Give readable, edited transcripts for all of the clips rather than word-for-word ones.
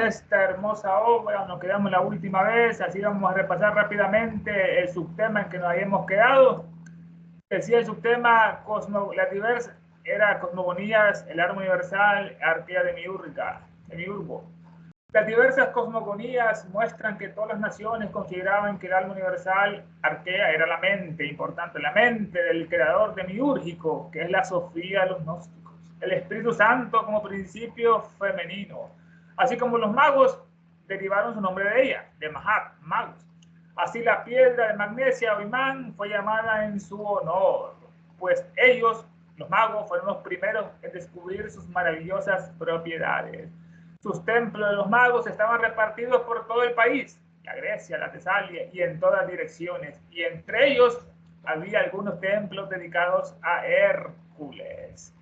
esta hermosa obra, nos quedamos la última vez, así vamos a repasar rápidamente el subtema en que nos habíamos quedado. Decía el subtema, la diversa, era cosmogonías, el arma universal, arquea de Miurgo. Las diversas cosmogonías muestran que todas las naciones consideraban que el alma universal, arquea, era la mente, importante, la mente del creador demiúrgico, que es la Sofía de los gnósticos. El Espíritu Santo como principio femenino. Así como los magos derivaron su nombre de ella, de Mahat, magos. Así la piedra de magnesia o imán fue llamada en su honor, pues ellos, los magos, fueron los primeros en descubrir sus maravillosas propiedades. Sus templos de los magos estaban repartidos por todo el país, la Grecia, la Tesalia, y en todas direcciones. Y entre ellos había algunos templos dedicados a Hércules.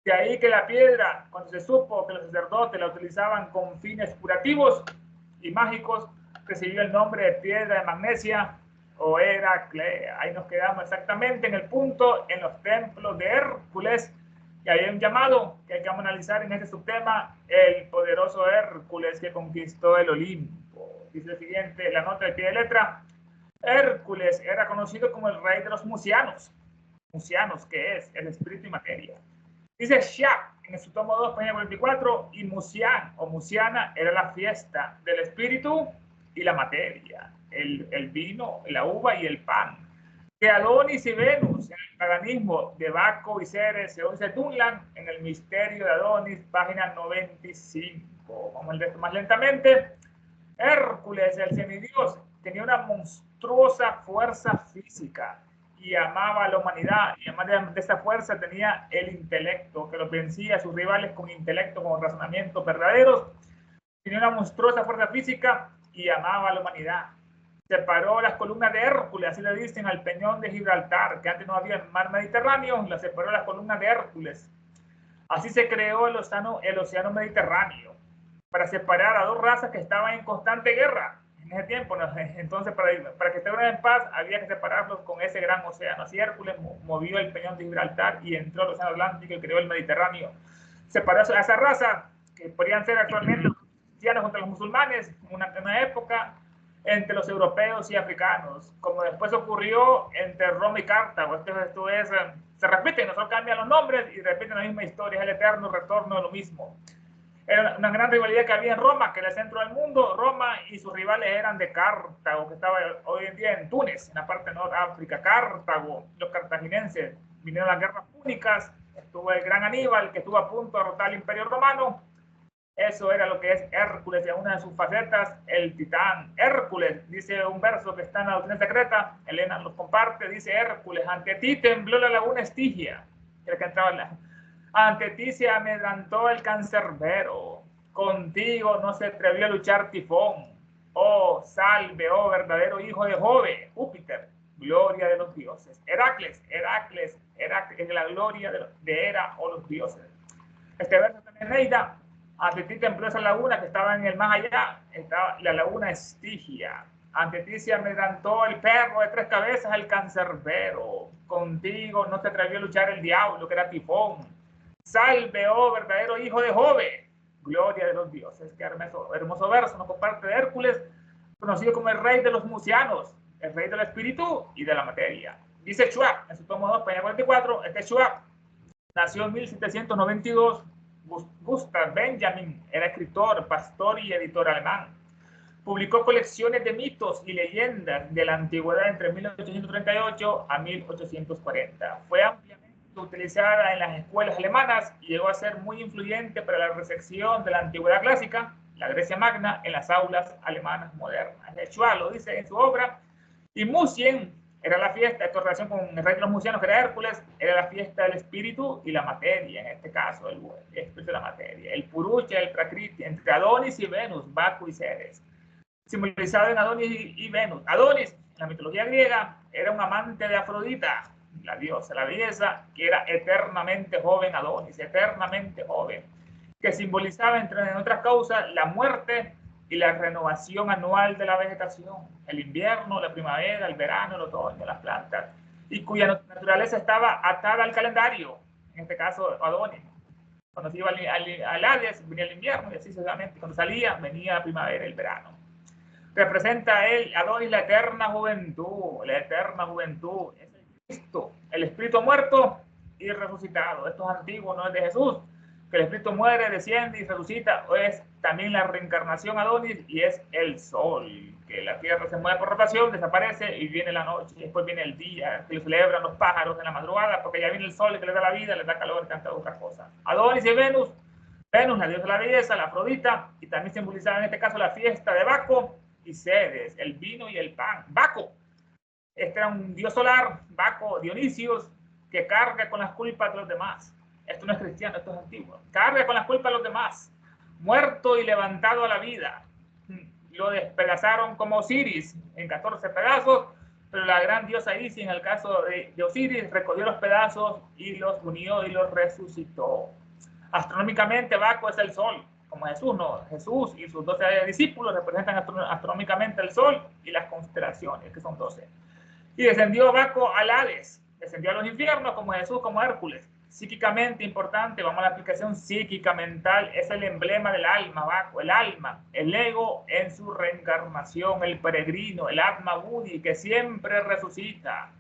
De ahí que la piedra, cuando se supo que los sacerdotes la utilizaban con fines curativos y mágicos, recibió el nombre de piedra de magnesia o Heraclea. Ahí nos quedamos exactamente en el punto, en los templos de Hércules. Y hay un llamado que hay que analizar en este subtema, el poderoso Hércules que conquistó el Olimpo. Dice el siguiente, la nota de pie de letra. Hércules era conocido como el rey de los musianos. Musianos, que es el espíritu y materia. Dice Shak en su tomo 2, página 44, y Musian o Musiana era la fiesta del espíritu y la materia, el vino, la uva y el pan. Que Adonis y Venus en el paganismo de Baco y Ceres, según se Dunlan, en el misterio de Adonis, página 95. Vamos a leer esto más lentamente. Hércules, el semidios, tenía una monstruosa fuerza física y amaba a la humanidad, y además de esa fuerza tenía el intelecto, que los vencía a sus rivales con intelecto, con razonamientos verdaderos. Tenía una monstruosa fuerza física y amaba a la humanidad. Separó las columnas de Hércules, así le dicen, al peñón de Gibraltar, que antes no había en el mar Mediterráneo, las separó las columnas de Hércules. Así se creó el océano Mediterráneo, para separar a dos razas que estaban en constante guerra en ese tiempo. Entonces, para que estuvieran en paz, había que separarlos con ese gran océano. Así Hércules movió el peñón de Gibraltar y entró al océano Atlántico y creó el Mediterráneo. Separó a esa raza, que podrían ser actualmente los cristianos contra los musulmanes, en una época, entre los europeos y africanos, como después ocurrió entre Roma y Cartago. Esto es, se repiten, no solo cambian los nombres y repiten la misma historia, es el eterno retorno de lo mismo. Era una gran rivalidad que había en Roma, que era el centro del mundo. Roma y sus rivales eran de Cartago, que estaba hoy en día en Túnez, en la parte de Norteáfrica. Cartago, los cartaginenses, vinieron las guerras púnicas, estuvo el gran Aníbal, que estuvo a punto de derrotar al Imperio Romano. Eso era lo que es Hércules, y una de sus facetas, el titán. Hércules, dice un verso que está en la doctrina secreta, Elena nos comparte, dice Hércules, ante ti tembló la laguna Estigia, el que entraba en la... Ante ti se amedrantó el cancerbero, contigo no se atrevió a luchar Tifón. Oh, salve, oh verdadero hijo de Jove, Júpiter, gloria de los dioses. Heracles es la gloria de Hera o los dioses. Este verso también Neida, ante ti tembló esa laguna que estaba en el más allá, estaba la laguna Estigia. Ante ti se amedrantó el perro de tres cabezas, el cancerbero. Contigo no se atrevió a luchar el diablo, que era Tifón. Salve, oh verdadero hijo de Jove, gloria de los dioses. Qué hermoso verso nos comparte de Hércules, conocido como el rey de los musianos, el rey del espíritu y de la materia. Dice Schwab, en su tomo 2, página 44, Schwab nació en 1792. Gustav Benjamin era escritor, pastor y editor alemán. Publicó colecciones de mitos y leyendas de la antigüedad entre 1838 a 1840. Fue ampliamente utilizada en las escuelas alemanas y llegó a ser muy influyente para la recepción de la antigüedad clásica, la Grecia Magna, en las aulas alemanas modernas. Schwab lo dice en su obra. Y Musien era la fiesta, esto en relación con el rey de los musianos, que era Hércules, era la fiesta del espíritu y la materia, en este caso, el espíritu y la materia. El Purusha, el Prakriti, entre Adonis y Venus, Baco y Ceres, simbolizado en Adonis y Venus. Adonis, en la mitología griega, era un amante de Afrodita, la diosa, la belleza, que era eternamente joven. Adonis, eternamente joven, que simbolizaba, entre otras causas, la muerte y la renovación anual de la vegetación, el invierno, la primavera, el verano, el otoño, las plantas, y cuya naturaleza estaba atada al calendario, en este caso Adonis. Cuando se iba al Hades, venía el invierno y así sucesivamente. Cuando salía, venía la primavera y el verano. Representa a él, Adonis, la eterna juventud, es el Cristo, el espíritu muerto y resucitado. Esto es antiguo, no es de Jesús, que el espíritu muere, desciende y resucita, es también la reencarnación Adonis y es el sol, que la tierra se mueve por rotación, desaparece y viene la noche, y después viene el día, que lo celebran los pájaros en la madrugada, porque ya viene el sol que les da la vida, les da calor y tantas otras cosas. Adonis y Venus, la diosa de la belleza, la Afrodita, y también simbolizaba en este caso la fiesta de Baco y Ceres, el vino y el pan. Baco, este era un dios solar, Baco, Dionisios, que carga con las culpas de los demás. Esto no es cristiano, esto es antiguo. Carga con las culpas de los demás. Muerto y levantado a la vida. Lo despedazaron como Osiris en 14 pedazos, pero la gran diosa Isis, en el caso de Osiris, recogió los pedazos y los unió y los resucitó. Astronómicamente, Baco es el sol, como Jesús, ¿no? Jesús y sus 12 discípulos representan astronómicamente el sol y las constelaciones, que son 12. Y descendió Baco al Hades, descendió a los infiernos como Jesús, como Hércules. Psíquicamente importante, vamos a la aplicación psíquica mental, es el emblema del alma, Baco, el alma, el ego en su reencarnación, el peregrino, el Atma Buddhi, que siempre resucita.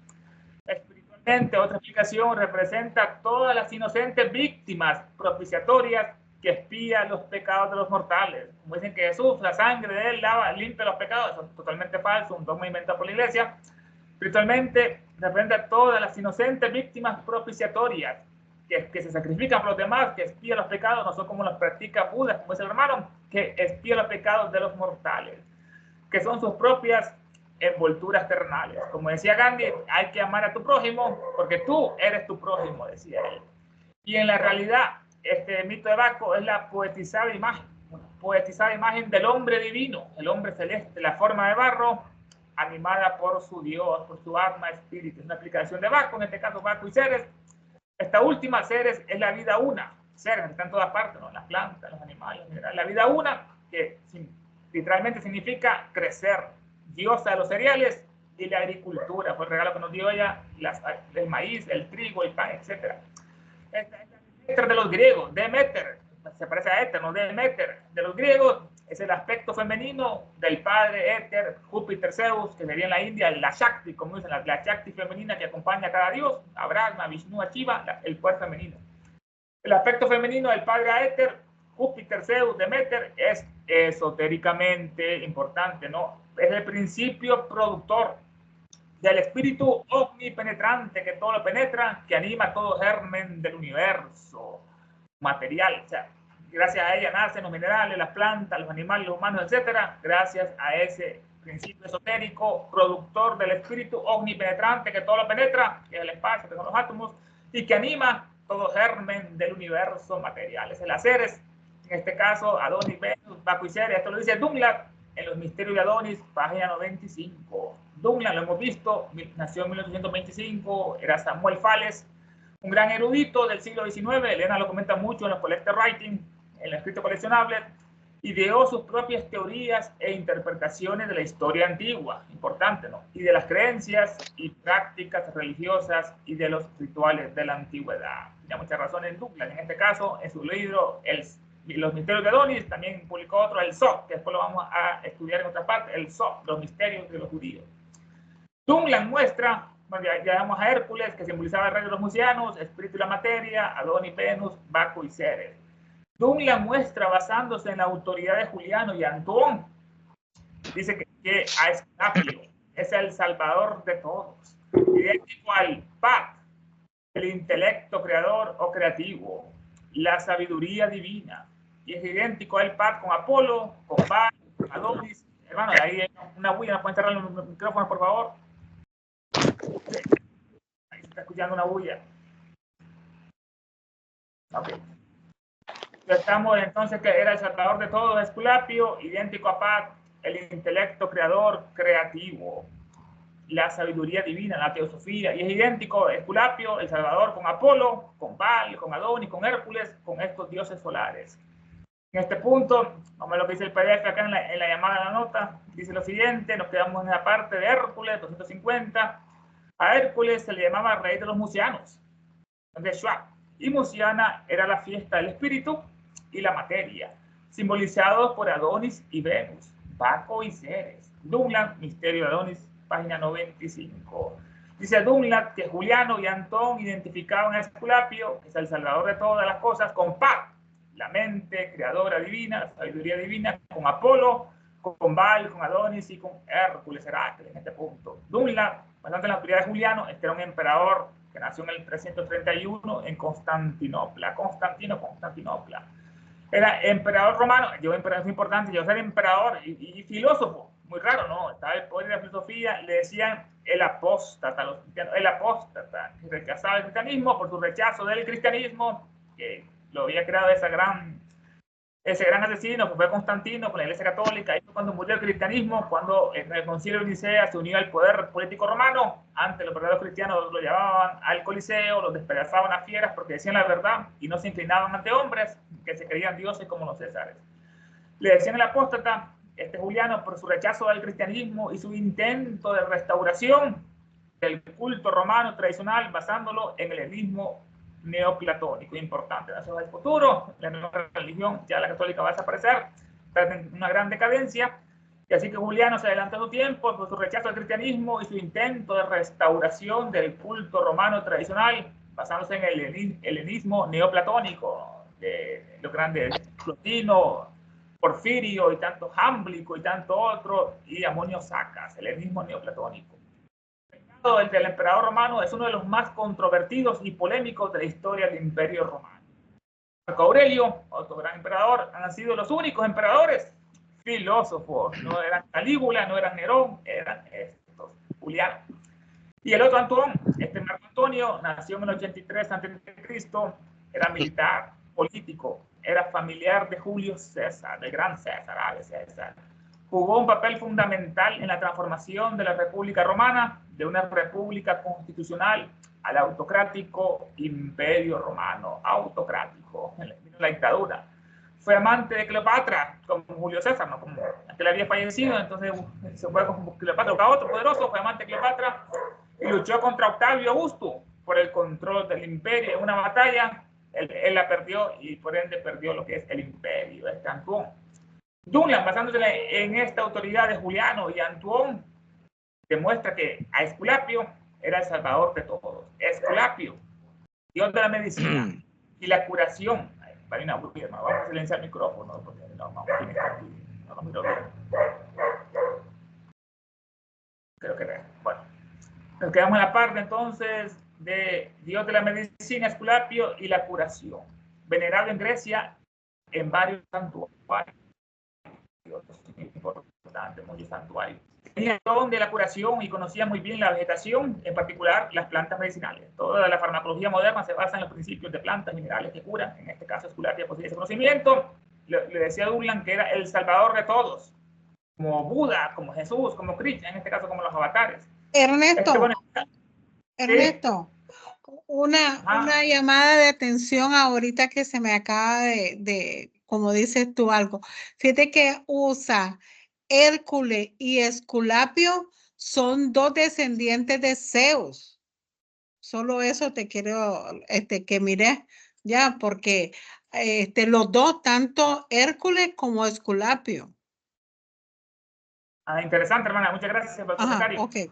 Espiritualmente, otra explicación, representa todas las inocentes víctimas propiciatorias que espían los pecados de los mortales. Como dicen que Jesús, la sangre de él lava, limpia los pecados, eso es totalmente falso, un dogma inventado por la iglesia. Espiritualmente, representa todas las inocentes víctimas propiciatorias que se sacrifican por los demás, que espían los pecados, no son como los practica Buda, como es el hermano, que espía los pecados de los mortales, que son sus propias envolturas terrenales. Como decía Gandhi, hay que amar a tu prójimo porque tú eres tu prójimo, decía él. Y en la realidad, este mito de Baco es la poetizada imagen del hombre divino, el hombre celeste, la forma de barro, animada por su Dios, por su alma, espíritu. Es una aplicación de Baco, en este caso Baco y Ceres. Esta última, Ceres, es la vida una. Ceres está en todas partes, ¿no? Las plantas, los animales, en general. La vida una, que literalmente significa crecer. Diosa de los cereales y la agricultura. Fue el regalo que nos dio ella, el maíz, el trigo, el pan, etc. Demeter de los griegos, Demeter, se parece a Éter, ¿no? Demeter de los griegos es el aspecto femenino del padre Éter, Júpiter, Zeus, que sería en la India la Shakti, como dicen, la Shakti femenina que acompaña a cada dios, a Brahma, a Vishnu, a Shiva, el poder femenino. El aspecto femenino del padre Éter, Júpiter, Zeus, Demeter, es esotéricamente importante, ¿no? Es el principio productor del espíritu omnipenetrante que todo lo penetra, que anima todo germen del universo material. O sea, gracias a ella nacen los minerales, las plantas, los animales, los humanos, etcétera, gracias a ese principio esotérico productor del espíritu omnipenetrante que todo lo penetra, que es el espacio, que son los átomos, y que anima todo germen del universo material. Es el Ceres, en este caso Adonis, Venus, Baco y Ceres. Esto lo dice Dunlap en Los Misterios de Adonis, página 95. Dunlap, lo hemos visto, nació en 1825, era Samuel Fales, un gran erudito del siglo XIX. Elena lo comenta mucho en los collected writing, en el escrito coleccionable, ideó sus propias teorías e interpretaciones de la historia antigua, importante, ¿no? Y de las creencias y prácticas religiosas y de los rituales de la antigüedad. Tiene mucha razón en Douglas, en este caso, en su libro Los Misterios de Adonis, también publicó otro, el Sot, que después lo vamos a estudiar en otra parte, el Sot, los misterios de los judíos. Dunlap muestra, bueno, ya vemos a Hércules, que simbolizaba el rey de los Musianos, espíritu y la materia, Adonis, Venus, Baco y Ceres. Dunlap muestra, basándose en la autoridad de Juliano y Antón, dice que a Escapio es el salvador de todos, idéntico al Pat, el intelecto creador o creativo, la sabiduría divina, y es idéntico al Pat con Apolo, con Baal, con Adonis. Hermano, ahí hay una bulla, ¿me pueden cerrar los micrófonos, por favor? Sí. Ahí se está escuchando una bulla. Ok. Estamos entonces que era el salvador de todos, Esculapio, idéntico a Pat, el intelecto creador creativo, la sabiduría divina, la teosofía, y es idéntico Esculapio, el salvador, con Apolo, con Baal, con Adonis, con Hércules, con estos dioses solares. En este punto, vamos a ver lo que dice el PDF acá en la llamada de la nota, dice lo siguiente, nos quedamos en la parte de Hércules, 250. A Hércules se le llamaba rey de los Musianos, de Schwab. y Musiana era la fiesta del espíritu y la materia, simbolizados por Adonis y Venus, Baco y Ceres. Dunlap, Misterio de Adonis, página 95. Dice Dunlap que Juliano y Antón identificaban a Esculapio, que es el salvador de todas las cosas, con Pat, la mente creadora divina, la sabiduría divina, con Apolo, con Baal, con Adonis y con Hércules, Heracles, en este punto. Dunlap, basado en la autoridad de Juliano, este era un emperador que nació en el 331 en Constantinopla. Constantinopla. Era emperador romano, yo emperador es importante, yo ser emperador y filósofo, muy raro, ¿no? Estaba el poder de la filosofía, le decían el apóstata, los cristianos, el apóstata, que rechazaba el cristianismo por su rechazo del cristianismo, que lo había creado ese gran asesino, que fue Constantino con la Iglesia Católica. Y cuando murió el cristianismo, cuando en el concilio de Nicea se unió al poder político romano, antes los verdaderos cristianos lo llevaban al Coliseo, los despedazaban a fieras porque decían la verdad y no se inclinaban ante hombres que se creían dioses como los césares. Le decían el apóstata, Juliano, por su rechazo al cristianismo y su intento de restauración del culto romano tradicional basándolo en el helenismo neoplatónico. Importante, eso es el futuro, la nueva religión, ya la católica va a desaparecer, está en una gran decadencia, y así que Juliano se adelantó a su tiempo por su rechazo al cristianismo y su intento de restauración del culto romano tradicional basándose en el helenismo neoplatónico de los grandes Plotino, Porfirio y tanto Jámblico y tanto otro, y Amonio Sacas, el helenismo neoplatónico. El del emperador romano es uno de los más controvertidos y polémicos de la historia del Imperio Romano. Marco Aurelio, otro gran emperador, han sido los únicos emperadores filósofos. No eran Calígula, no eran Nerón, eran estos, Juliano. Y el otro Antón, Marco Antonio, nació en el 83 a.C., era militar, político, era familiar de Julio César, del gran César, César. Jugó un papel fundamental en la transformación de la República Romana, de una república constitucional al autocrático Imperio Romano, autocrático, en la dictadura. Fue amante de Cleopatra, como Julio César, ¿no? Como aquel había fallecido, entonces se fue con Cleopatra, otro poderoso, fue amante de Cleopatra, y luchó contra Octavio Augusto por el control del imperio en una batalla. Él la perdió y por ende perdió lo que es el imperio, el Cancún. Dunlap, basándose en esta autoridad de Juliano y Antoine, demuestra que a Esculapio era el salvador de todos. Esculapio, Dios de la medicina y la curación. Vamos a silenciar el micrófono porque no lo miro bien. Creo que bueno. Nos quedamos en la parte entonces de Dios de la medicina, Esculapio y la curación. Venerado en Grecia en varios santuarios. Importante, muchos santuarios. Tenía el don de la curación y conocía muy bien la vegetación, en particular las plantas medicinales. Toda la farmacología moderna se basa en los principios de plantas minerales que curan. En este caso, Esculapio poseía ese conocimiento. Le decía a Dunlap que era el salvador de todos, como Buda, como Jesús, como Krishna, en este caso como los avatares. Ernesto, Ernesto, una llamada de atención ahorita que se me acaba de como dices tú algo. Fíjate que usa Hércules y Esculapio son dos descendientes de Zeus. Solo eso te quiero que mires ya, porque los dos, tanto Hércules como Esculapio. Interesante, hermana. Muchas gracias por el comentario. Okay.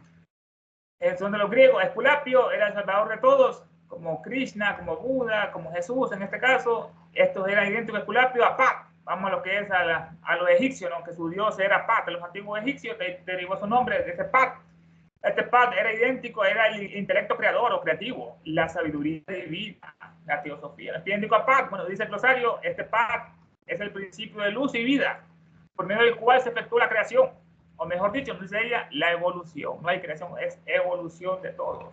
Son de los griegos. Esculapio era el salvador de todos, como Krishna, como Buda, como Jesús en este caso. Estos eran idénticos a Esculapio, a Pat. Vamos a lo que es a los egipcios, ¿no? Que su dios era Pat. De los antiguos egipcios derivó su nombre de ese Pat. Este Pat era idéntico, era el intelecto creador o creativo, la sabiduría divina, la teosofía. Es idéntico a Pat. Bueno, dice el glosario, este Pat es el principio de luz y vida, por medio del cual se efectúa la creación. O mejor dicho, dice ella, la evolución. No hay creación, es evolución de todo.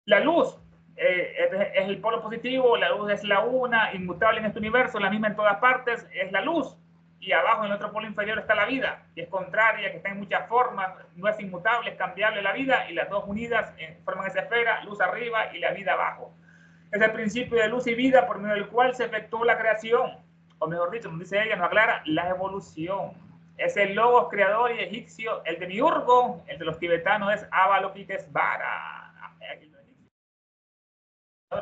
La luz es el polo positivo, la luz es la una, inmutable en este universo, la misma en todas partes, es la luz. Y abajo en el otro polo inferior está la vida, que es contraria, que está en muchas formas, no es inmutable, es cambiable la vida, y las dos unidas forman esa esfera, luz arriba y la vida abajo. Es el principio de luz y vida por medio del cual se efectuó la creación, o mejor dicho, como dice ella, nos aclara, la evolución. Es el logos creador y egipcio, el de Miurgo, el de los tibetanos es Avalokitesvara.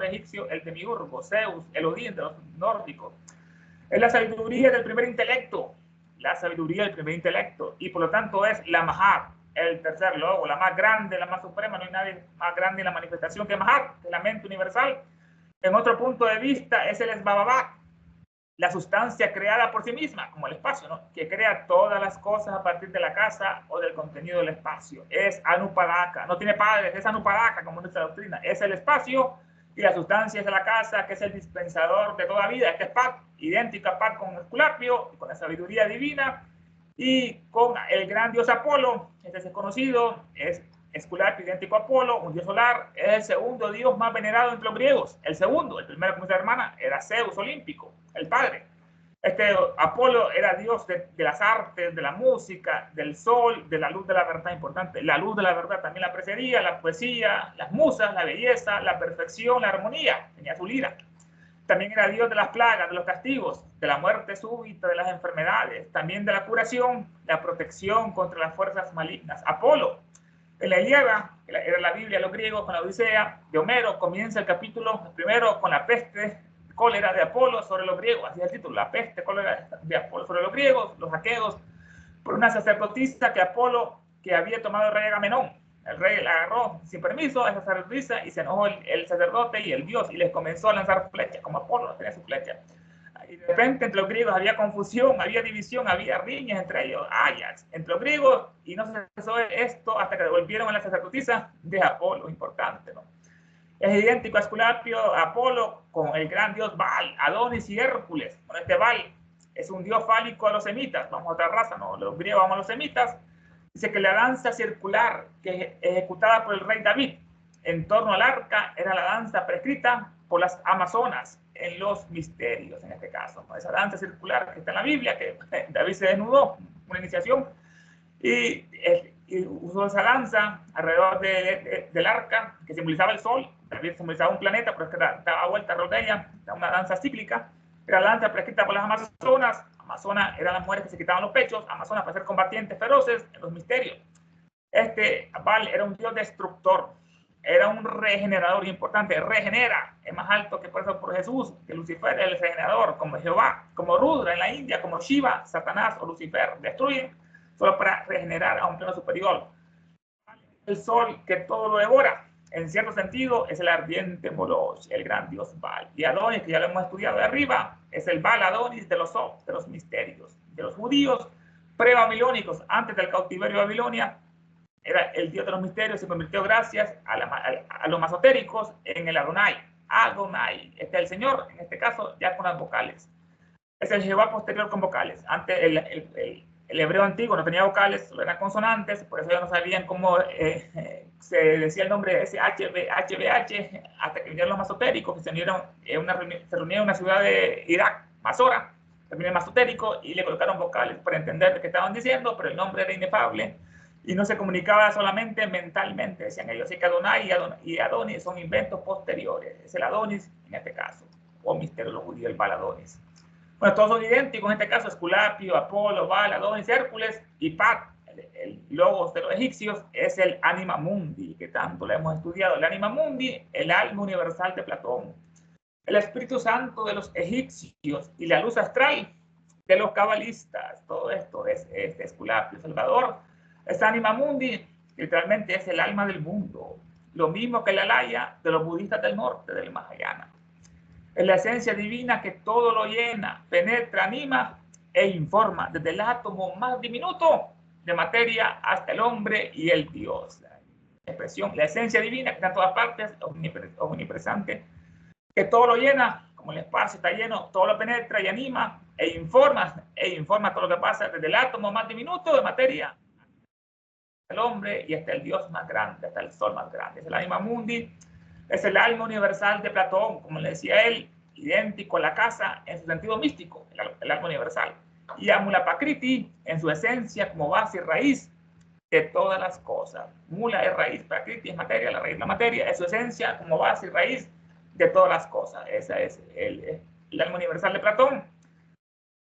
egipcio, el demiurgo, Zeus, el Odín de los nórdicos. Es la sabiduría del primer intelecto, la sabiduría del primer intelecto, y por lo tanto es la Mahat, el tercer logo, la más grande, la más suprema. No hay nadie más grande en la manifestación que Mahat, que la mente universal. En otro punto de vista es el Esbababá, la sustancia creada por sí misma, como el espacio, ¿no? Que crea todas las cosas a partir de la casa o del contenido del espacio. Es Anupadaka, no tiene padres, es Anupadaka, como nuestra doctrina. Es el espacio y la sustancia es la casa, que es el dispensador de toda vida. Este es Pat, idéntico a Pat con Esculapio, con la sabiduría divina, y con el gran dios Apolo. Este es conocido, es Esculapio, idéntico a Apolo, un dios solar. Es el segundo dios más venerado entre los griegos. El segundo, el primero, como dice la hermana, era Zeus olímpico, el padre. Este Apolo era dios de las artes, de la música, del sol, de la luz de la verdad, importante. La luz de la verdad también la precedía, la poesía, las musas, la belleza, la perfección, la armonía. Tenía su lira. También era dios de las plagas, de los castigos, de la muerte súbita, de las enfermedades, también de la curación, la protección contra las fuerzas malignas. Apolo, en la Ilíada, era la Biblia de los griegos, con la Odisea de Homero, comienza el capítulo primero con la peste, cólera de Apolo sobre los griegos, así es el título, la peste, cólera de Apolo sobre los griegos, los aqueos, por una sacerdotisa que Apolo, que había tomado el rey Agamenón. El rey la agarró sin permiso a esa sacerdotisa y se enojó el sacerdote y el dios y les comenzó a lanzar flechas, como Apolo no tenía su flecha. Y de repente entre los griegos había confusión, había división, había riñas entre ellos, Ajax, entre los griegos, y no se cesó esto hasta que devolvieron a la sacerdotisa de Apolo, importante, ¿no? Es idéntico a Esculapio, a Apolo, con el gran dios Baal, Adonis y Hércules. Con este Baal es un dios fálico a los semitas, vamos a otra raza, ¿no? Los griegos vamos a los semitas. Dice que la danza circular que ejecutada por el rey David en torno al arca era la danza prescrita por las amazonas en los misterios, en este caso, ¿no? Esa danza circular que está en la Biblia, que David se desnudó, una iniciación, y usó esa danza alrededor del arca, que simbolizaba el sol. David simbolizaba un planeta, pero es que daba vuelta alrededor de ella, era una danza cíclica. Era la danza prescrita por las amazonas. Amazonas eran las mujeres que se quitaban los pechos, amazonas para ser combatientes feroces en los misterios. Este Baal era un dios destructor, era un regenerador importante, regenera, es más alto que por eso por Jesús, que Lucifer es el regenerador, como Jehová, como Rudra en la India, como Shiva, Satanás o Lucifer, destruyen solo para regenerar a un plano superior. El sol que todo lo devora, en cierto sentido, es el ardiente Moloch, el gran dios Baal. Y Adonis, que ya lo hemos estudiado de arriba, es el Baal Adonis de los misterios. De los judíos pre-babilónicos, antes del cautiverio de Babilonia, era el dios de los misterios, se convirtió gracias a los masotéricos en el Adonai. Adonai, este es el Señor, en este caso ya con las vocales. Es el Jehová posterior con vocales. Antes el hebreo antiguo no tenía vocales, solo eran consonantes, por eso ya no sabían cómo se decía el nombre de HBH, hasta que vinieron los masotéricos, que se reunieron en una ciudad de Irak, Masora, también masotérico, y le colocaron vocales para entender lo que estaban diciendo, pero el nombre era inefable y no se comunicaba solamente mentalmente, decían ellos. Así que Adonai y Adonis son inventos posteriores. Es el Adonis en este caso, o misterio de los judíos, el Baal Adonis. Bueno, todos son idénticos, en este caso Esculapio, Apolo, Baal, Adonis, Hércules y Pat, el logos de los egipcios, es el Anima Mundi, que tanto lo hemos estudiado. El Anima Mundi, el alma universal de Platón, el Espíritu Santo de los egipcios y la luz astral de los cabalistas. Todo esto es Esculapio, Salvador. Es Anima Mundi, literalmente es el alma del mundo, lo mismo que la Alaya de los budistas del norte, del Mahayana. Es la esencia divina que todo lo llena, penetra, anima e informa, desde el átomo más diminuto de materia hasta el hombre y el Dios. La expresión, la esencia divina que está en todas partes, omnipresente, que todo lo llena, como el espacio está lleno, todo lo penetra y anima e informa todo lo que pasa desde el átomo más diminuto de materia el hombre y hasta el Dios más grande, hasta el sol más grande. Es el Anima Mundi, es el alma universal de Platón, como le decía él, idéntico a la casa en su sentido místico, el alma universal. Y a Mula Prakriti en su esencia como base y raíz de todas las cosas. Mula es raíz, Prakriti es materia, la raíz es la materia, es su esencia como base y raíz de todas las cosas. Ese es el alma universal de Platón.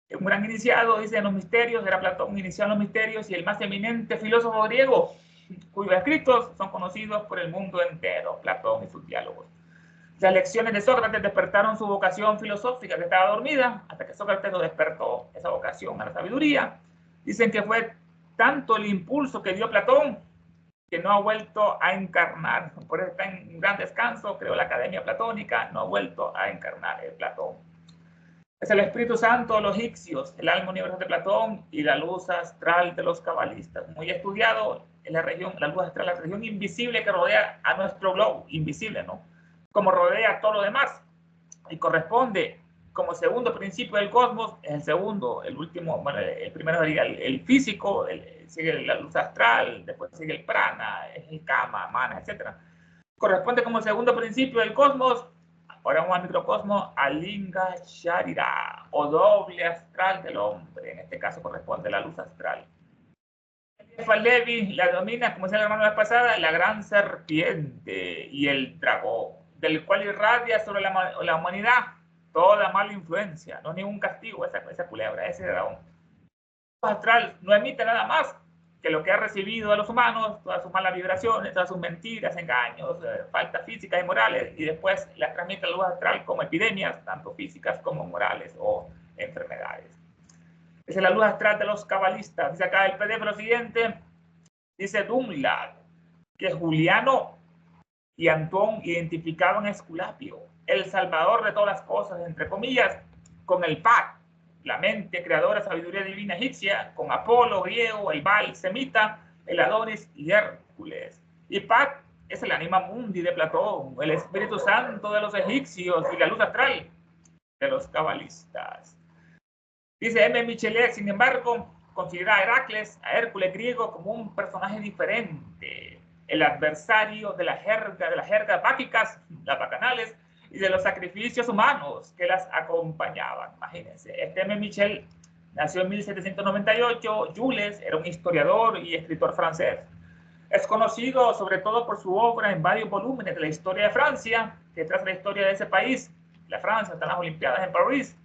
Un gran iniciado, dice, en los misterios, era Platón iniciado en los misterios y el más eminente filósofo griego, cuyos escritos son conocidos por el mundo entero, Platón y sus diálogos. Las lecciones de Sócrates despertaron su vocación filosófica que estaba dormida, hasta que Sócrates lo despertó, esa vocación a la sabiduría. Dicen que fue tanto el impulso que dio Platón que no ha vuelto a encarnar. Por eso está en gran descanso, creó la Academia Platónica, no ha vuelto a encarnar el Platón. Es el Espíritu Santo de los egipcios, el alma universal de Platón y la luz astral de los cabalistas. Muy estudiado en la región, la luz astral, la región invisible que rodea a nuestro globo, invisible, ¿no? Como rodea todo lo demás. Y corresponde como segundo principio del cosmos, es el segundo, el último, bueno, el primero sería el físico, sigue la luz astral, después sigue el prana, el kama, mana, etc. Corresponde como segundo principio del cosmos. Ahora vamos al microcosmos, al Linga Sharira, o doble astral del hombre. En este caso corresponde la luz astral. Levi la domina, como decía el hermano la vez pasada, la gran serpiente y el dragón, del cual irradia sobre la humanidad toda mala influencia, no ningún castigo, esa culebra, ese dragón. La luz astral no emite nada más que lo que ha recibido de los humanos, todas sus malas vibraciones, todas sus mentiras, engaños, faltas físicas y morales, y después las transmite a la luz astral como epidemias, tanto físicas como morales o enfermedades. Esa es la luz astral de los cabalistas. Dice acá el PDF lo siguiente, dice Dunlap, que Juliano y Antón identificaban a Esculapio, el salvador de todas las cosas, entre comillas, con el Pat, la mente creadora, sabiduría divina egipcia, con Apolo, griego, el Baal, semita, el Adonis y Hércules. Y Pat es el anima mundi de Platón, el Espíritu Santo de los egipcios y la luz astral de los cabalistas. Dice M. Michelet, sin embargo, considera a Heracles, a Hércules griego, como un personaje diferente, el adversario de las jergas báquicas, las bacanales, y de los sacrificios humanos que las acompañaban. Imagínense, este M. Michel nació en 1798, Jules era un historiador y escritor francés. Es conocido sobre todo por su obra en varios volúmenes de la historia de Francia, que traza la historia de ese país, la Francia, hasta las Olimpiadas en París,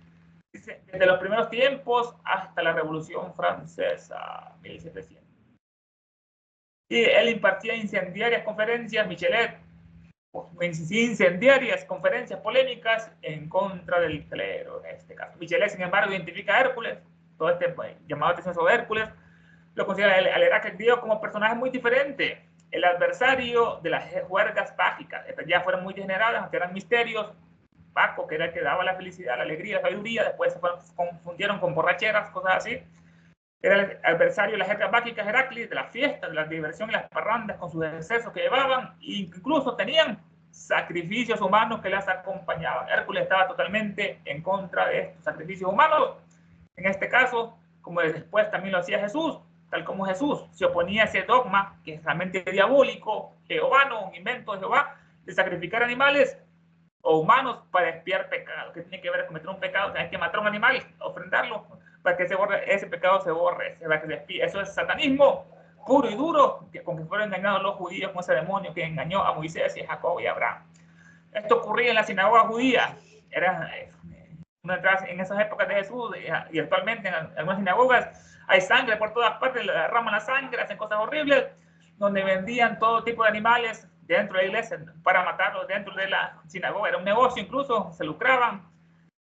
desde los primeros tiempos hasta la Revolución Francesa, 1700. Y él impartía incendiarias conferencias, Michelet, incendiarias conferencias polémicas en contra del clero, en este caso. Michelet, sin embargo, identifica a Hércules, todo este llamado atención sobre Hércules, lo considera al Heracles griego como personaje muy diferente, el adversario de las juergas bágicas. Estas ya fueron muy degeneradas, aunque eran misterios. Paco, que era el que daba la felicidad, la alegría, la sabiduría, después se confundieron con borracheras, cosas así. Era el adversario de las jergas báquicas, Heracles, de las fiestas, de la diversión y las parrandas con sus excesos que llevaban, e incluso tenían sacrificios humanos que las acompañaban. Hércules estaba totalmente en contra de estos sacrificios humanos. En este caso, como después también lo hacía Jesús, tal como Jesús se oponía a ese dogma que es realmente diabólico, jehovano, un invento de Jehová, de sacrificar animales o humanos para expiar pecados. ¿Qué tiene que ver con cometer un pecado? Hay que matar a un animal, ofrendarlo, para que ese pecado se borre, para que se expíe. Eso es satanismo puro y duro, con que fueron engañados los judíos con ese demonio que engañó a Moisés y a Jacob y a Abraham. Esto ocurría en la sinagoga judía. Era en esas épocas de Jesús y actualmente en algunas sinagogas hay sangre por todas partes, derraman la sangre, hacen cosas horribles, donde vendían todo tipo de animales dentro de la iglesia para matarlos dentro de la sinagoga. Era un negocio, incluso se lucraban,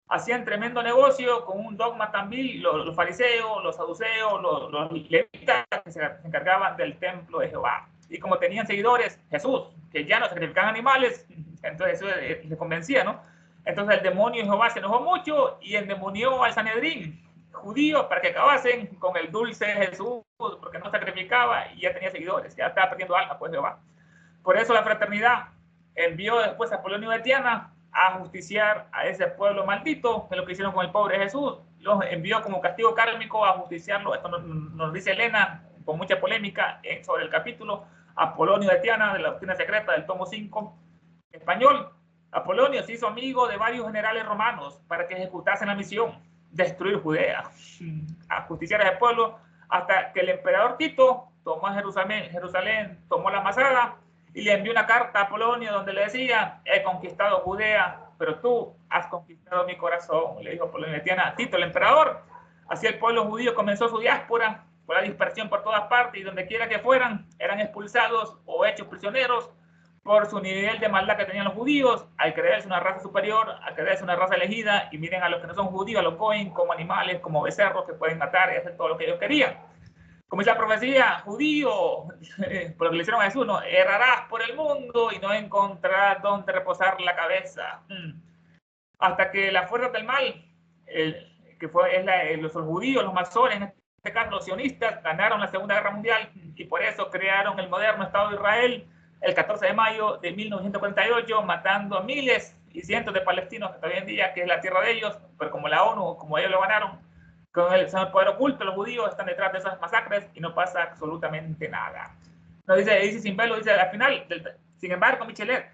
hacían tremendo negocio con un dogma también. Los fariseos, los saduceos, los levitas que se encargaban del templo de Jehová. Y como tenían seguidores, Jesús, que ya no sacrificaban animales, entonces eso les convencía, ¿no? Entonces el demonio de Jehová se enojó mucho y endemonió al Sanedrín judío para que acabasen con el dulce Jesús, porque no sacrificaba y ya tenía seguidores, ya estaba perdiendo alma, pues Jehová. Por eso la fraternidad envió después a Apolonio de Tiana a justiciar a ese pueblo maldito, que es lo que hicieron con el pobre Jesús. Los envió como castigo kármico a justiciarlo. Esto nos dice Elena, con mucha polémica sobre el capítulo. Apolonio de Tiana, de la doctrina secreta del tomo 5 español. Apolonio se hizo amigo de varios generales romanos para que ejecutasen la misión, destruir Judea, a justiciar a ese pueblo, hasta que el emperador Tito tomó Jerusalén, tomó la Masada, y le envió una carta a Apolonio donde le decía: he conquistado Judea, pero tú has conquistado mi corazón. Le dijo Apolonio de Tiana a Tito, el emperador. Así el pueblo judío comenzó su diáspora, fue la dispersión por todas partes, y donde quiera que fueran, eran expulsados o hechos prisioneros por su nivel de maldad que tenían los judíos, al creerse una raza superior, al creerse una raza elegida, y miren a los que no son judíos, a los goyim, como animales, como becerros que pueden matar y hacer todo lo que ellos querían. Como dice la profecía, judío, por lo que le hicieron a Jesús, ¿no? Errarás por el mundo y no encontrarás dónde reposar la cabeza. Hasta que las fuerzas del mal, los judíos, los masones, en este caso los sionistas, ganaron la Segunda Guerra Mundial y por eso crearon el moderno Estado de Israel el 14 de mayo de 1948, matando a miles y cientos de palestinos hasta hoy en día, que es la tierra de ellos, pero como la ONU, como ellos lo ganaron, con el poder oculto, los judíos están detrás de esas masacres y no pasa absolutamente nada. Nos dice Simbelo, dice al final, sin embargo, Michelet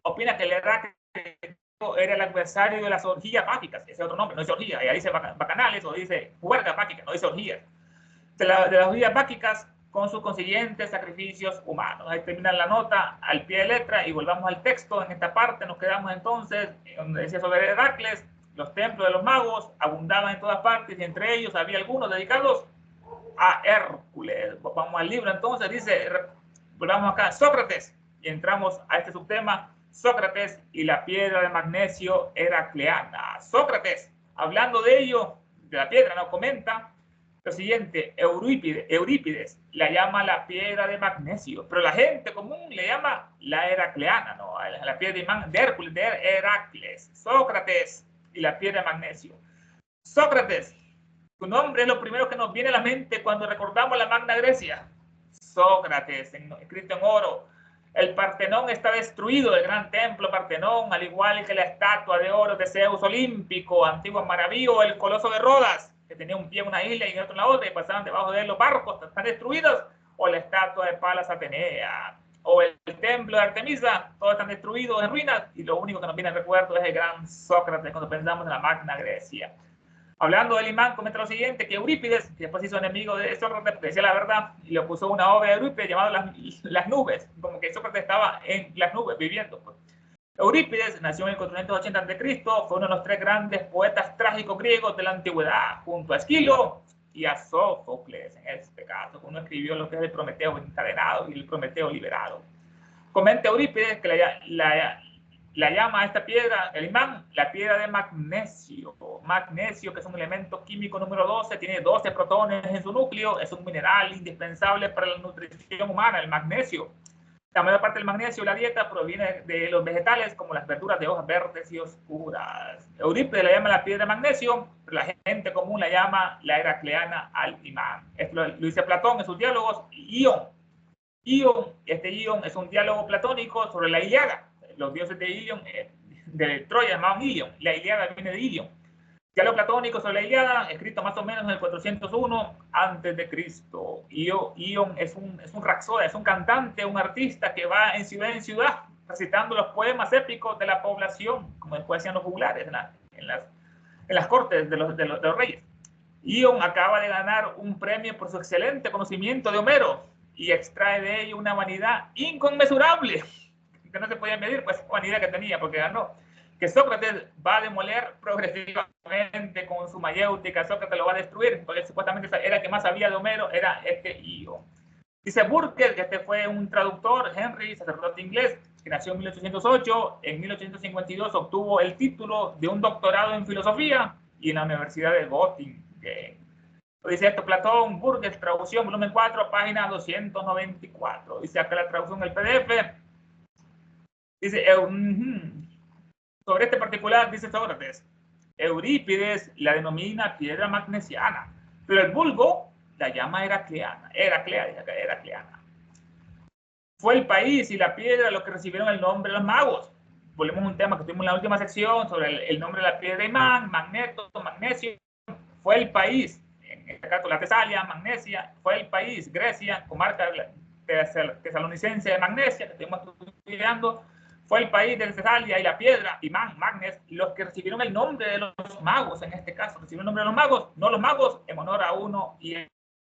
opina que el Irak era el adversario de las orgías mágicas, ese es otro nombre, no dice orgía, ella dice bacanales o dice juerga mágica, no dice orgías. De las orgías mágicas con sus consiguientes sacrificios humanos. Ahí termina la nota al pie de letra y volvamos al texto. En esta parte nos quedamos entonces, donde decía sobre Heracles, los templos de los magos abundaban en todas partes y entre ellos había algunos dedicados a Hércules. Vamos al libro entonces, dice, volvamos acá, Sócrates, y entramos a este subtema, Sócrates y la piedra de magnesio heracleana. Sócrates, hablando de ello, de la piedra, nos comenta lo siguiente, Eurípides la llama la piedra de magnesio, pero la gente común le llama la heracleana, ¿no? La piedra de Hércules, de Heracles. Sócrates y la piedra de magnesio. Sócrates, tu nombre es lo primero que nos viene a la mente cuando recordamos la Magna Grecia. Sócrates, escrito en oro. El Partenón está destruido, el gran templo Partenón, al igual que la estatua de oro de Zeus olímpico, antiguo maravillo, el coloso de Rodas, que tenía un pie en una isla y otro en la otra, y pasaban debajo de él los barcos, están destruidos, o la estatua de Palas Atenea, o el templo de Artemisa, todos están destruidos en ruinas, y lo único que nos viene al recuerdo es el gran Sócrates cuando pensamos en la Magna Grecia. Hablando del imán, comenta lo siguiente, que Eurípides, que después hizo enemigo de Sócrates, decía la verdad, y le puso una obra de Eurípides llamada las nubes, como que Sócrates estaba en las nubes viviendo. Pues. Eurípides nació en el 480 a.C., fue uno de los tres grandes poetas trágicos griegos de la antigüedad, junto a Esquilo y a Sófocles, en este caso. Uno escribió lo que es el Prometeo encadenado y el Prometeo liberado. Comenta Eurípides que la llama a esta piedra, el imán, la piedra de magnesio. Magnesio, que es un elemento químico número 12, tiene 12 protones en su núcleo, es un mineral indispensable para la nutrición humana, el magnesio. La mayor parte del magnesio de la dieta proviene de los vegetales, como las verduras de hojas verdes y oscuras. Eurípides la llama la piedra de magnesio, pero la gente común la llama la heracleana al imán. Esto lo dice Platón en sus diálogos. Ion, este Ion es un diálogo platónico sobre la Ilíada. Los dioses de Ilion, de Troya, llamaban Ilion. La Ilíada viene de Ilion. Diálogo platónico sobre la Ilíada, escrito más o menos en el 401 a.C. Ion es un rapsoda, es un cantante, un artista que va en ciudad recitando los poemas épicos de la población, como después hacían los juglares en las cortes de los reyes. Ion acaba de ganar un premio por su excelente conocimiento de Homero y extrae de ello una vanidad inconmensurable, que no se podía medir, pues vanidad que tenía porque ganó, que Sócrates va a demoler progresivamente con su mayéutica. Sócrates lo va a destruir, porque supuestamente era el que más sabía de Homero, era este Ion. Dice Burke, que este fue un traductor, Henry, sacerdote inglés, que nació en 1808, en 1852 obtuvo el título de un doctorado en filosofía y en la Universidad de Göttingen. Dice esto Platón, Burke, traducción, volumen 4, página 294. Dice acá la traducción del PDF. Dice, sobre este particular, dice Sócrates, Eurípides la denomina piedra magnesiana, pero el vulgo la llama heracleana. Fue el país y la piedra los que recibieron el nombre de los magos. Volvemos a un tema que tuvimos en la última sección sobre el nombre de la piedra imán, magneto, magnesio. Fue el país, en este caso la Tesalia, Magnesia, fue el país, Grecia, comarca tesalonicense de Magnesia, que estuvimos estudiando. Fue el país de Tesalia y la piedra, imán, magnes, los que recibieron el nombre de los magos, en este caso, recibieron el nombre de los magos, no los magos, en honor a uno y a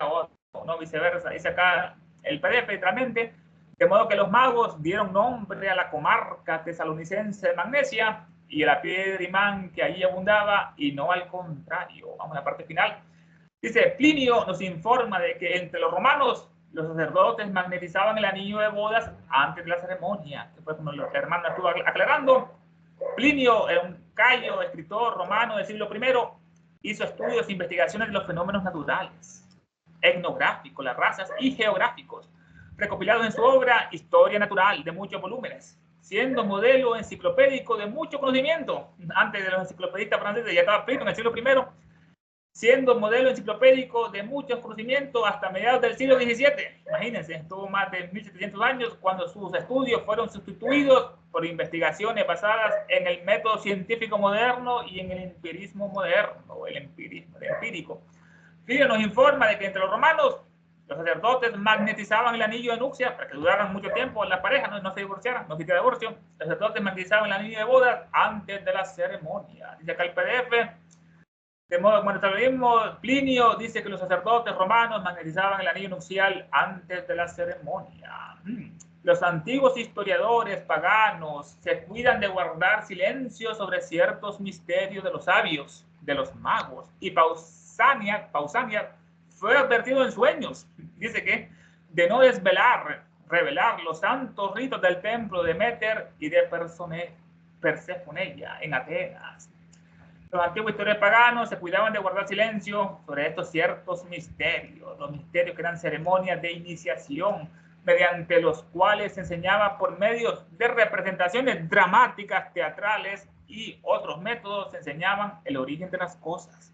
otro, no viceversa. Dice acá el PDF, literalmente, de modo que los magos dieron nombre a la comarca tesalonicense de Magnesia y a la piedra imán que allí abundaba, y no al contrario. Vamos a la parte final. Dice, Plinio nos informa de que entre los romanos Los sacerdotes magnetizaban el anillo de bodas antes de la ceremonia. Después, como el hermano estuvo aclarando, Plinio, un cayo, escritor romano del siglo I, hizo estudios e investigaciones de los fenómenos naturales, etnográficos, las razas y geográficos, recopilados en su obra Historia Natural, de muchos volúmenes, siendo modelo enciclopédico de mucho conocimiento. Antes de los enciclopedistas franceses, ya estaba Plinio en el siglo I, siendo modelo enciclopédico de muchos conocimientos hasta mediados del siglo XVII. Imagínense, estuvo más de 1700 años cuando sus estudios fueron sustituidos por investigaciones basadas en el método científico moderno y en el empirismo moderno, el empírico. Plinio nos informa de que entre los romanos, los sacerdotes magnetizaban el anillo de nupcia para que duraran mucho tiempo en la pareja, no se divorciaran, no existía divorcio. Los sacerdotes magnetizaban el anillo de bodas antes de la ceremonia. Dice acá el PDF. De modo como mismo, Plinio dice que los sacerdotes romanos magnetizaban el anillo nupcial antes de la ceremonia. Los antiguos historiadores paganos se cuidan de guardar silencio sobre ciertos misterios de los sabios, de los magos. Y Pausanias fue advertido en sueños, dice que, de no revelar los santos ritos del templo de Deméter y de Persefonella en Atenas. Los antiguos historiadores paganos se cuidaban de guardar silencio sobre estos ciertos misterios, los misterios que eran ceremonias de iniciación, mediante los cuales se enseñaba por medios de representaciones dramáticas, teatrales y otros métodos, se enseñaban el origen de las cosas,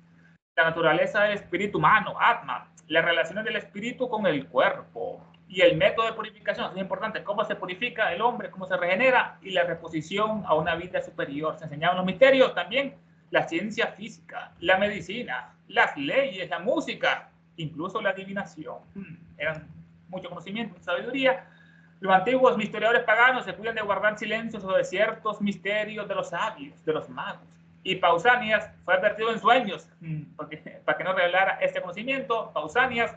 la naturaleza del espíritu humano, Atma, las relaciones del espíritu con el cuerpo y el método de purificación. Es importante cómo se purifica el hombre, cómo se regenera, y la reposición a una vida superior. Se enseñaban los misterios también, la ciencia física, la medicina, las leyes, la música, incluso la adivinación. Eran mucho conocimiento y sabiduría. Los antiguos historiadores paganos se cuidan de guardar silencio sobre ciertos misterios de los sabios, de los magos. Y Pausanias fue advertido en sueños, para que no revelara este conocimiento. Pausanias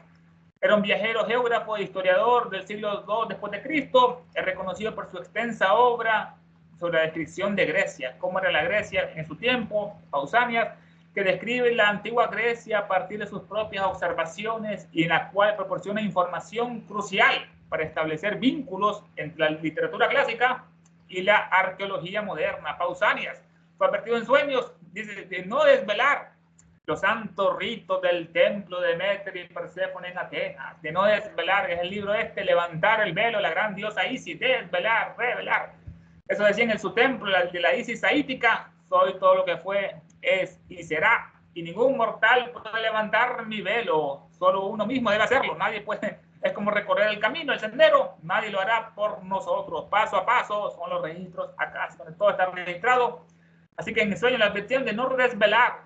era un viajero, geógrafo e historiador del siglo II después de Cristo, es reconocido por su extensa obra sobre la descripción de Grecia, cómo era la Grecia en su tiempo. Pausanias, que describe la antigua Grecia a partir de sus propias observaciones y en la cual proporciona información crucial para establecer vínculos entre la literatura clásica y la arqueología moderna. Pausanias fue advertido en sueños, dice, de no desvelar los santos ritos del templo de Deméter y Perséfone en Atenas, de no desvelar, es el libro levantar el velo, la gran diosa Isis, desvelar, revelar. Eso decía en su templo de la Isis saítica: soy todo lo que fue, es y será, y ningún mortal puede levantar mi velo, solo uno mismo debe hacerlo, nadie puede, es como recorrer el camino, el sendero, nadie lo hará por nosotros, paso a paso, son los registros acá, donde todo está registrado. Así que en mi sueño la advertían de no desvelar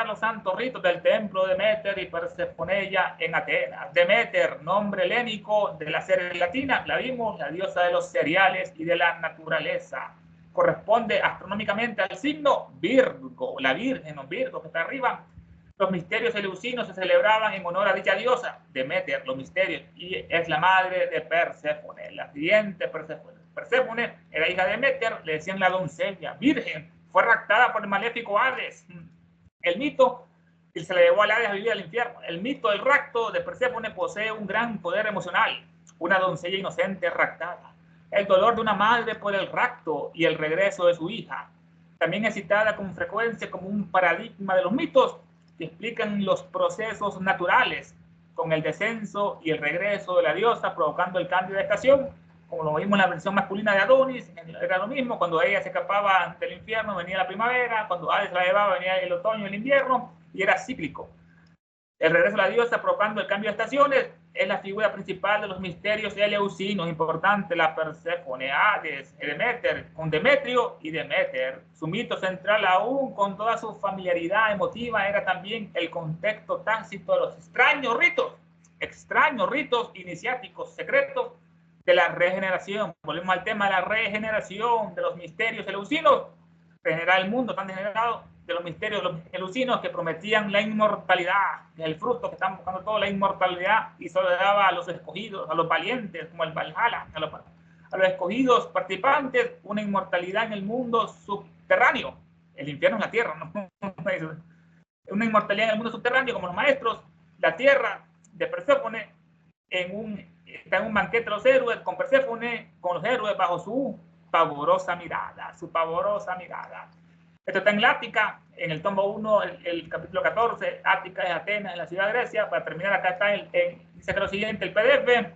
los santos ritos del templo de Deméter y Persefonella en Atenas. Deméter, nombre helénico de la serie latina, la vimos, la diosa de los cereales y de la naturaleza. Corresponde astronómicamente al signo Virgo, la Virgen, o Virgo, que está arriba. Los misterios eleusinos se celebraban en honor a dicha diosa, Deméter, los misterios, y es la madre de Perséfone, la siguiente Perséfone. Perséfone era hija de Deméter, le decían la doncella, virgen, fue raptada por el maléfico Hades. El mito, y se le llevó al Hades a vivir al infierno. El mito del rapto de Perséfone posee un gran poder emocional. Una doncella inocente raptada. El dolor de una madre por el rapto y el regreso de su hija. También es citada con frecuencia como un paradigma de los mitos que explican los procesos naturales con el descenso y el regreso de la diosa provocando el cambio de estación. Como lo vimos en la versión masculina de Adonis, era lo mismo, cuando ella se escapaba del infierno venía la primavera, cuando Hades la llevaba venía el otoño y el invierno, y era cíclico. El regreso de la diosa provocando el cambio de estaciones es la figura principal de los misterios eleusinos, importante la Perséfone, Hades, Deméter, con Demetrio y Deméter. Su mito central, aún con toda su familiaridad emotiva, era también el contexto tácito de los extraños ritos iniciáticos secretos de la regeneración. Volvemos al tema de la regeneración, de los misterios eleusinos. Regenerar el mundo tan degenerado, de los misterios de los eleusinos que prometían la inmortalidad, que es el fruto que están buscando toda la inmortalidad, y solo le daba a los escogidos, a los valientes, como el Valhalla, a los escogidos participantes, una inmortalidad en el mundo subterráneo. El infierno es la tierra, ¿no? Una inmortalidad en el mundo subterráneo, como los maestros, la tierra de Perséfone, está en un banquete de los héroes con Perséfone, con los héroes bajo su pavorosa mirada, Esto está en Ática, en el tomo 1, el capítulo 14, Ática es Atenas, en la ciudad de Grecia. Para terminar, acá está, dice que lo siguiente, el PDF.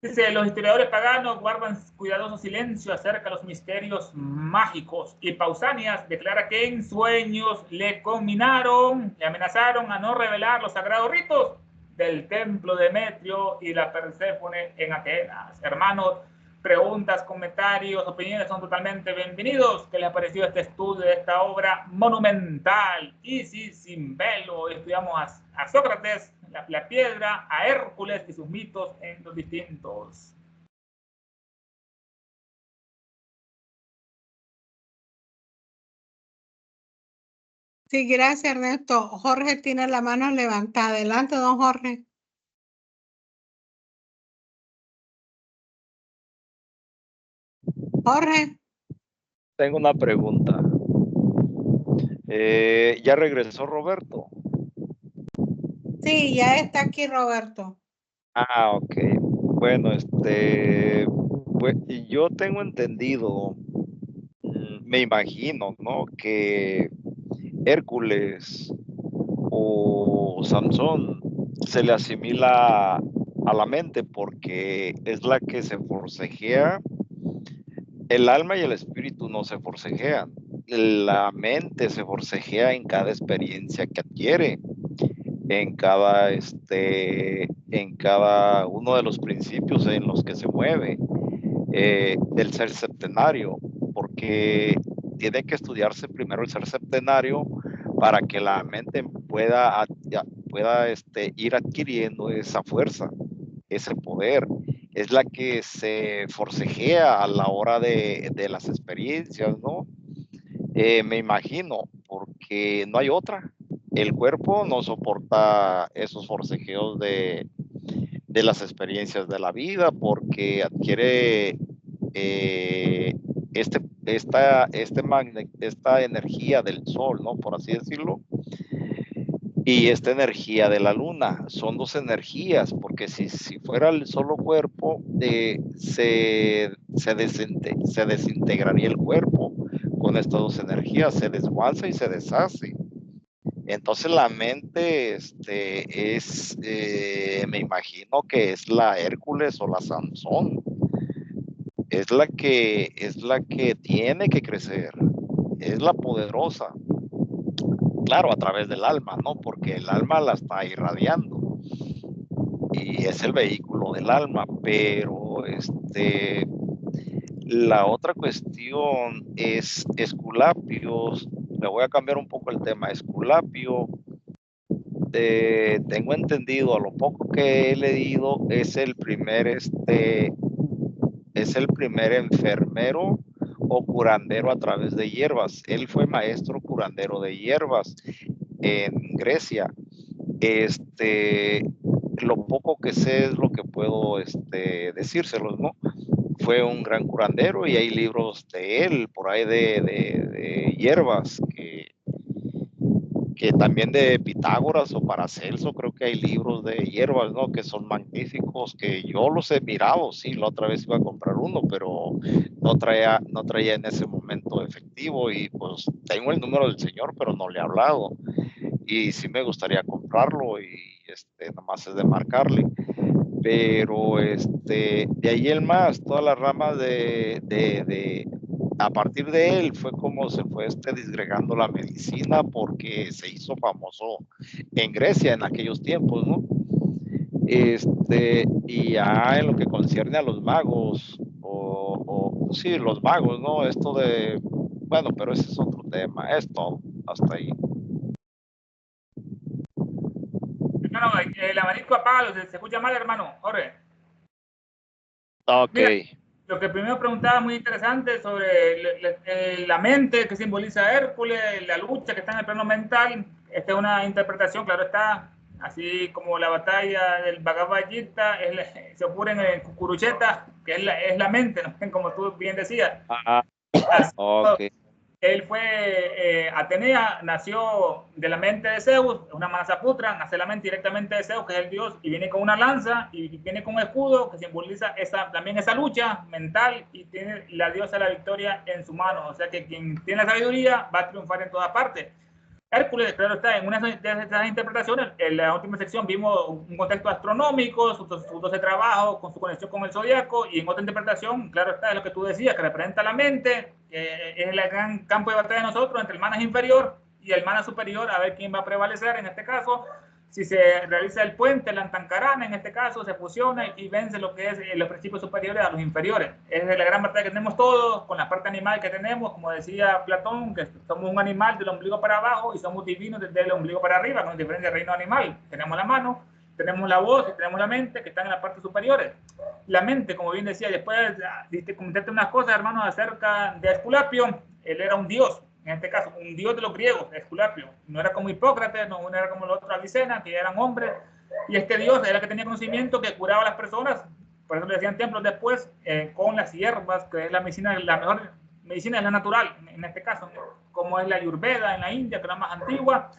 Dice, los historiadores paganos guardan cuidadoso silencio acerca de los misterios mágicos, y Pausanias declara que en sueños le conminaron, le amenazaron a no revelar los sagrados ritos del templo de Demetrio y la Perséfone en Atenas. Hermanos, preguntas, comentarios, opiniones son totalmente bienvenidos. ¿Qué les ha parecido este estudio de esta obra monumental? Isis sin velo. Estudiamos a Sócrates, la piedra, a Hércules y sus mitos en los distintos. Sí, gracias, Ernesto. Jorge tiene la mano levantada. Adelante, don Jorge. Jorge. Tengo una pregunta. ¿Ya regresó Roberto? Sí, ya está aquí Roberto. Ah, ok. Bueno, pues yo tengo entendido, me imagino, ¿no? Que Hércules o Sansón se le asimila a la mente porque es la que se forcejea. El alma y el espíritu no se forcejean. La mente se forcejea en cada experiencia que adquiere, en cada uno de los principios en los que se mueve, del ser septenario, porque tiene que estudiarse primero el ser septenario para que la mente pueda ir adquiriendo esa fuerza, ese poder. Es la que se forcejea a la hora de las experiencias, ¿no? Me imagino, porque no hay otra. El cuerpo no soporta esos forcejeos de las experiencias de la vida, porque adquiere esta energía del sol, ¿no? Por así decirlo, y esta energía de la luna. Son dos energías, porque si fuera el solo cuerpo, se desintegraría el cuerpo con estas dos energías, se desguaza y se deshace. Entonces la mente me imagino que es la Hércules o la Sansón, es la que tiene que crecer, es la poderosa. Claro, a través del alma, ¿no? Porque el alma la está irradiando y es el vehículo del alma, pero la otra cuestión es Esculapio. Le voy a cambiar un poco el tema. Esculapio, tengo entendido, a lo poco que he leído, es el primer enfermero o curandero a través de hierbas. Él fue maestro curandero de hierbas en Grecia. Lo poco que sé es lo que puedo decírselos, ¿no? Fue un gran curandero y hay libros de él por ahí de hierbas que también de Pitágoras o Paracelso, creo que hay libros de hierbas, ¿no? Que son magníficos, que yo los he mirado, sí, la otra vez iba a comprar uno, pero no traía en ese momento efectivo y pues tengo el número del señor, pero no le he hablado y sí me gustaría comprarlo y nomás es de marcarle. Pero de ahí el más, todas las ramas a partir de él fue como se fue disgregando la medicina, porque se hizo famoso en Grecia en aquellos tiempos, ¿no? Y ya en lo que concierne a los magos, sí, los magos, ¿no? Bueno, pero ese es otro tema, es todo, hasta ahí. Hermano, el abanico apágalo, se escucha mal, hermano, Jorge. Ok. Mira, lo que primero preguntaba muy interesante sobre la mente que simboliza Hércules, la lucha que está en el plano mental. Esta es una interpretación, claro está, así como la batalla del Bhagavad Gita se ocurre en Kurukshetra, que es la mente, ¿no? Como tú bien decías. Ok. Él fue, Atenea nació de la mente de Zeus, una Manasaputra, nace de la mente directamente de Zeus, que es el dios, y viene con una lanza y viene con un escudo que simboliza también esa lucha mental, y tiene la diosa de la victoria en su mano. O sea que quien tiene la sabiduría va a triunfar en todas partes. Hércules, claro está, en una de estas interpretaciones, en la última sección vimos un contexto astronómico, sus 12 trabajos, con su conexión con el zodiaco, y en otra interpretación, claro está, es lo que tú decías, que representa la mente, es el gran campo de batalla de nosotros entre el mana inferior y el mana superior, a ver quién va a prevalecer en este caso. Si se realiza el puente, la Antancarana, en este caso, se fusiona y vence lo que es los principios superiores a los inferiores. Es la gran batalla que tenemos todos, con la parte animal que tenemos, como decía Platón, que somos un animal del ombligo para abajo y somos divinos desde el ombligo para arriba, con diferentes reinos animal. Tenemos la mano, tenemos la voz y tenemos la mente, que están en las partes superiores. La mente, como bien decía, después de comentarte unas cosas, hermanos, acerca de Esculapio. Él era un dios, en este caso, un dios de los griegos, Esculapio. No era como Hipócrates, no era como los otros Avicena, que eran hombres. Y este dios era el que tenía conocimiento, que curaba a las personas. Por eso le decían templos después, con las hierbas, que es la medicina, la mejor medicina es la natural, en este caso, como es la Ayurveda en la India, que es la más antigua.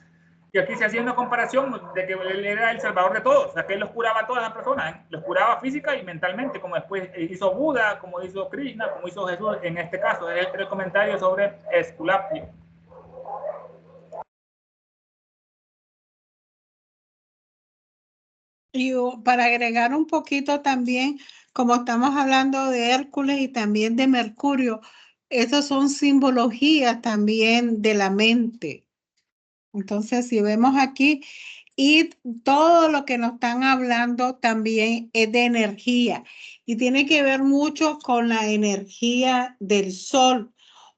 Y aquí se hacía una comparación de que él era el salvador de todos, o sea, que él los curaba a todas las personas, los curaba física y mentalmente, como después hizo Buda, como hizo Krishna, como hizo Jesús en este caso. Es el comentario sobre Esculapio. Y para agregar un poquito también, como estamos hablando de Hércules y también de Mercurio, esas son simbologías también de la mente. Entonces, si vemos aquí, y todo lo que nos están hablando también es de energía y tiene que ver mucho con la energía del sol,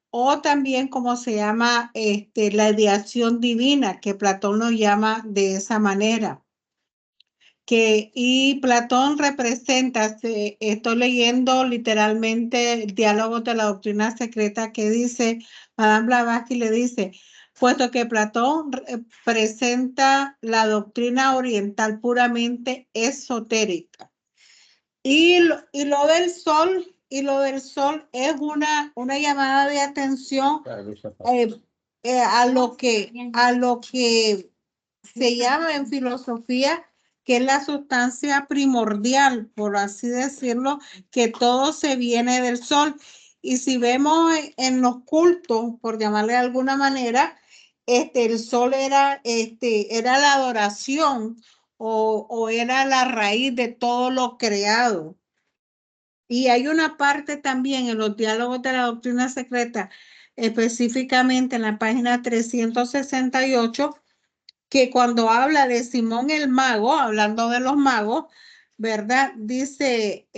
o también como se llama la ideación divina, que Platón lo llama de esa manera. Y Platón representa, estoy leyendo literalmente el diálogo de la doctrina secreta, que dice, Madame Blavatsky le dice, puesto que Platón presenta la doctrina oriental puramente esotérica. Y lo del sol es una llamada de atención a lo que se llama en filosofía, que es la sustancia primordial, por así decirlo, que todo se viene del sol. Y si vemos en los cultos, por llamarle de alguna manera, el sol era la adoración o era la raíz de todo lo creado. Y hay una parte también en los diálogos de la doctrina secreta, específicamente en la página 368, que cuando habla de Simón el mago, hablando de los magos, ¿verdad? Dice,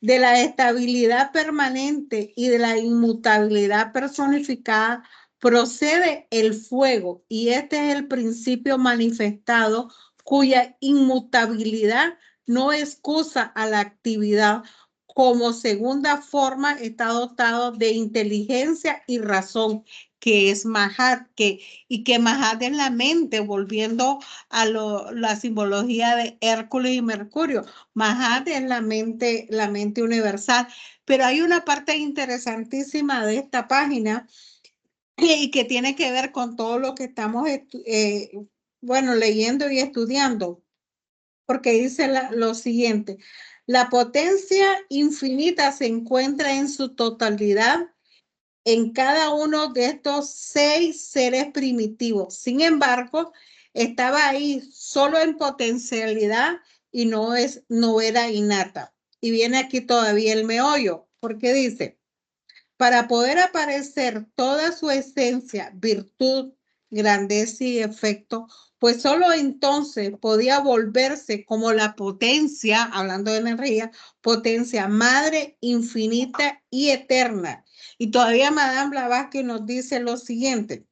de la estabilidad permanente y de la inmutabilidad personificada procede el fuego, y este es el principio manifestado cuya inmutabilidad no excusa a la actividad. Como segunda forma está dotado de inteligencia y razón, que es Mahat, y que Mahat es la mente, volviendo a la simbología de Hércules y Mercurio. Mahat es la mente universal. Pero hay una parte interesantísima de esta página y que tiene que ver con todo lo que estamos leyendo y estudiando, porque dice lo siguiente: la potencia infinita se encuentra en su totalidad en cada uno de estos 6 seres primitivos. Sin embargo, estaba ahí solo en potencialidad y no era innata. Y viene aquí todavía el meollo, porque dice, para poder aparecer toda su esencia, virtud, grandeza y efecto, pues solo entonces podía volverse como la potencia, hablando de energía, potencia madre infinita y eterna. Y todavía Madame Blavatsky nos dice lo siguiente: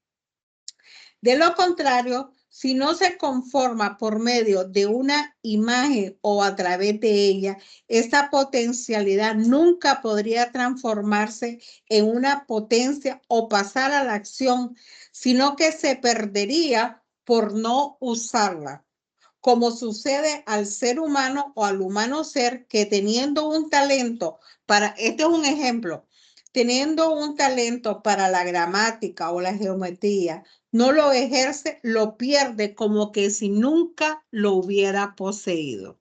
de lo contrario, si no se conforma por medio de una imagen o a través de ella, esa potencialidad nunca podría transformarse en una potencia o pasar a la acción, sino que se perdería por no usarla, como sucede al ser humano o al humano ser que, teniendo un talento este es un ejemplo, teniendo un talento para la gramática o la geometría, no lo ejerce, lo pierde como que si nunca lo hubiera poseído.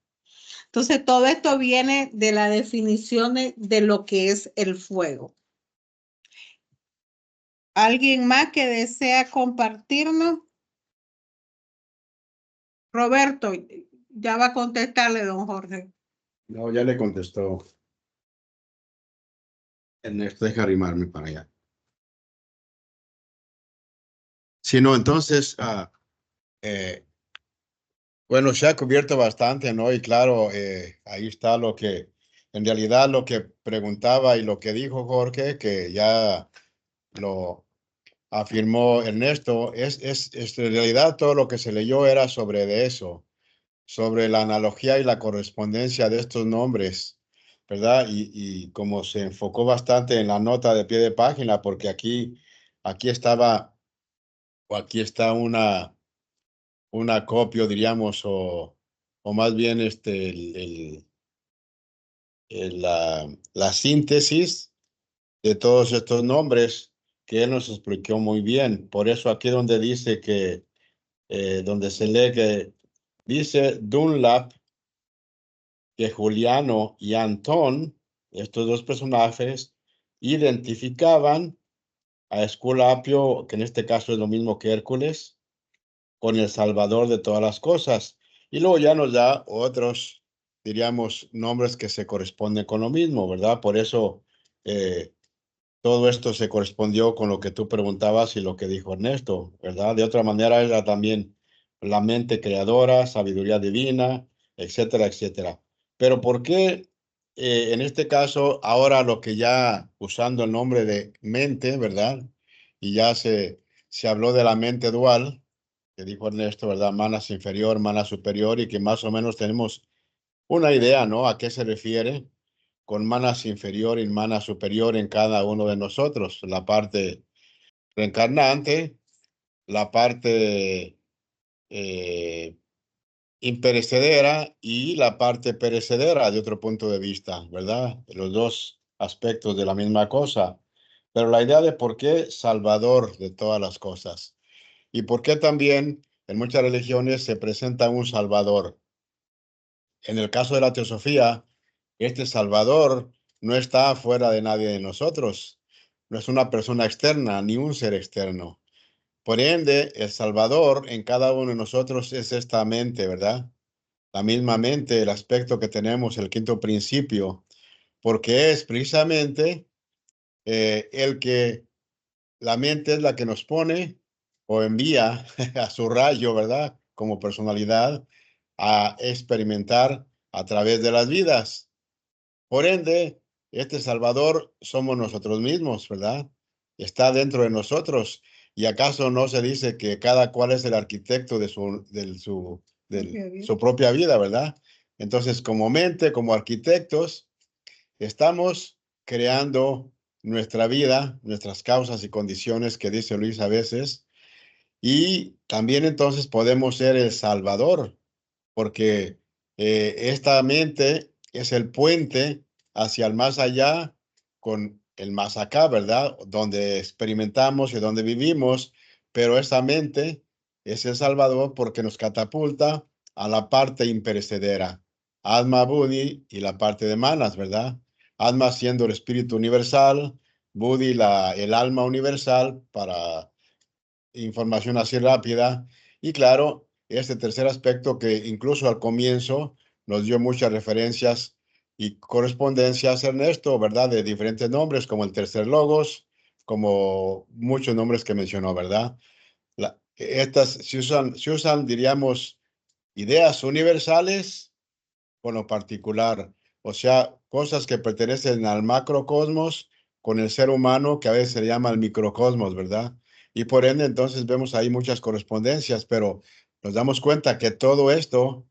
Entonces, todo esto viene de la definición de lo que es el fuego. ¿Alguien más que desea compartirnos? Roberto, ya va a contestarle, don Jorge. No, ya le contestó. Ernesto, deja arrimarme para allá. Si no, entonces, bueno, se ha cubierto bastante, ¿no? Y claro, ahí está lo que, en realidad lo que preguntaba y lo que dijo Jorge, que ya lo afirmó Ernesto, es en realidad todo lo que se leyó era sobre de eso, sobre la analogía y la correspondencia de estos nombres, ¿verdad? Y como se enfocó bastante en la nota de pie de página, porque aquí estaba, o aquí está una acopio, diríamos, o más bien la síntesis de todos estos nombres que él nos explicó muy bien. Por eso aquí donde dice que, donde se lee que dice Dunlap, que Juliano y Antón, estos dos personajes, identificaban a Esculapio, que en este caso es lo mismo que Hércules, con el Salvador de todas las cosas. Y luego ya nos da otros, diríamos, nombres que se corresponden con lo mismo, ¿verdad? Por eso todo esto se correspondió con lo que tú preguntabas y lo que dijo Ernesto, ¿verdad? De otra manera era también la mente creadora, sabiduría divina, etcétera, etcétera. Pero ¿por qué en este caso ahora lo que ya usando el nombre de mente, ¿verdad? Y ya se habló de la mente dual, que dijo Ernesto, ¿verdad? Manas inferior, mana superior, y que más o menos tenemos una idea, ¿no? A qué se refiere con manas inferior y mana superior en cada uno de nosotros. La parte reencarnante, la parte imperecedera y la parte perecedera de otro punto de vista, ¿verdad? Los dos aspectos de la misma cosa. Pero la idea de por qué Salvador de todas las cosas. Y por qué también en muchas religiones se presenta un Salvador. En el caso de la teosofía, este Salvador no está fuera de nadie de nosotros. No es una persona externa ni un ser externo. Por ende, el Salvador en cada uno de nosotros es esta mente, ¿verdad? La misma mente, el aspecto que tenemos, el quinto principio, porque es precisamente el que la mente es la que nos pone o envía a su rayo, ¿verdad? Como personalidad a experimentar a través de las vidas. Por ende, este Salvador somos nosotros mismos, ¿verdad? Está dentro de nosotros. ¿Y acaso no se dice que cada cual es el arquitecto de su propia vida, ¿verdad? Entonces, como mente, como arquitectos, estamos creando nuestra vida, nuestras causas y condiciones que dice Luis a veces, y también entonces podemos ser el Salvador, porque esta mente es el puente hacia el más allá con el más acá, ¿verdad? Donde experimentamos y donde vivimos, pero esa mente es el Salvador porque nos catapulta a la parte imperecedera, Atma, Buddhi y la parte de manas, ¿verdad? Atma siendo el espíritu universal, Buddhi el alma universal para información así rápida. Y claro, este tercer aspecto que incluso al comienzo nos dio muchas referencias y correspondencias, Ernesto, ¿verdad? De diferentes nombres, como el tercer logos, como muchos nombres que mencionó, ¿verdad? Estas se usan, diríamos, ideas universales con lo particular, o sea, cosas que pertenecen al macrocosmos con el ser humano que a veces se llama el microcosmos, ¿verdad? Y por ende, entonces vemos ahí muchas correspondencias, pero nos damos cuenta que todo esto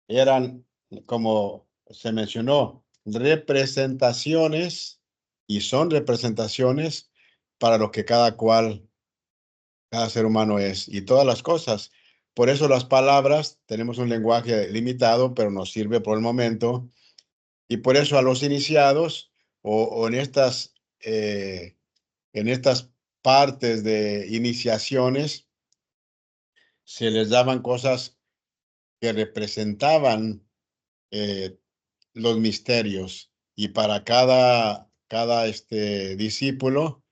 eran, como se mencionó, representaciones y son representaciones para lo que cada ser humano es y todas las cosas. Por eso las palabras, tenemos un lenguaje limitado, pero nos sirve por el momento. Y por eso a los iniciados o en estas en estas partes de iniciaciones se les daban cosas que representaban los misterios, y para cada discípulo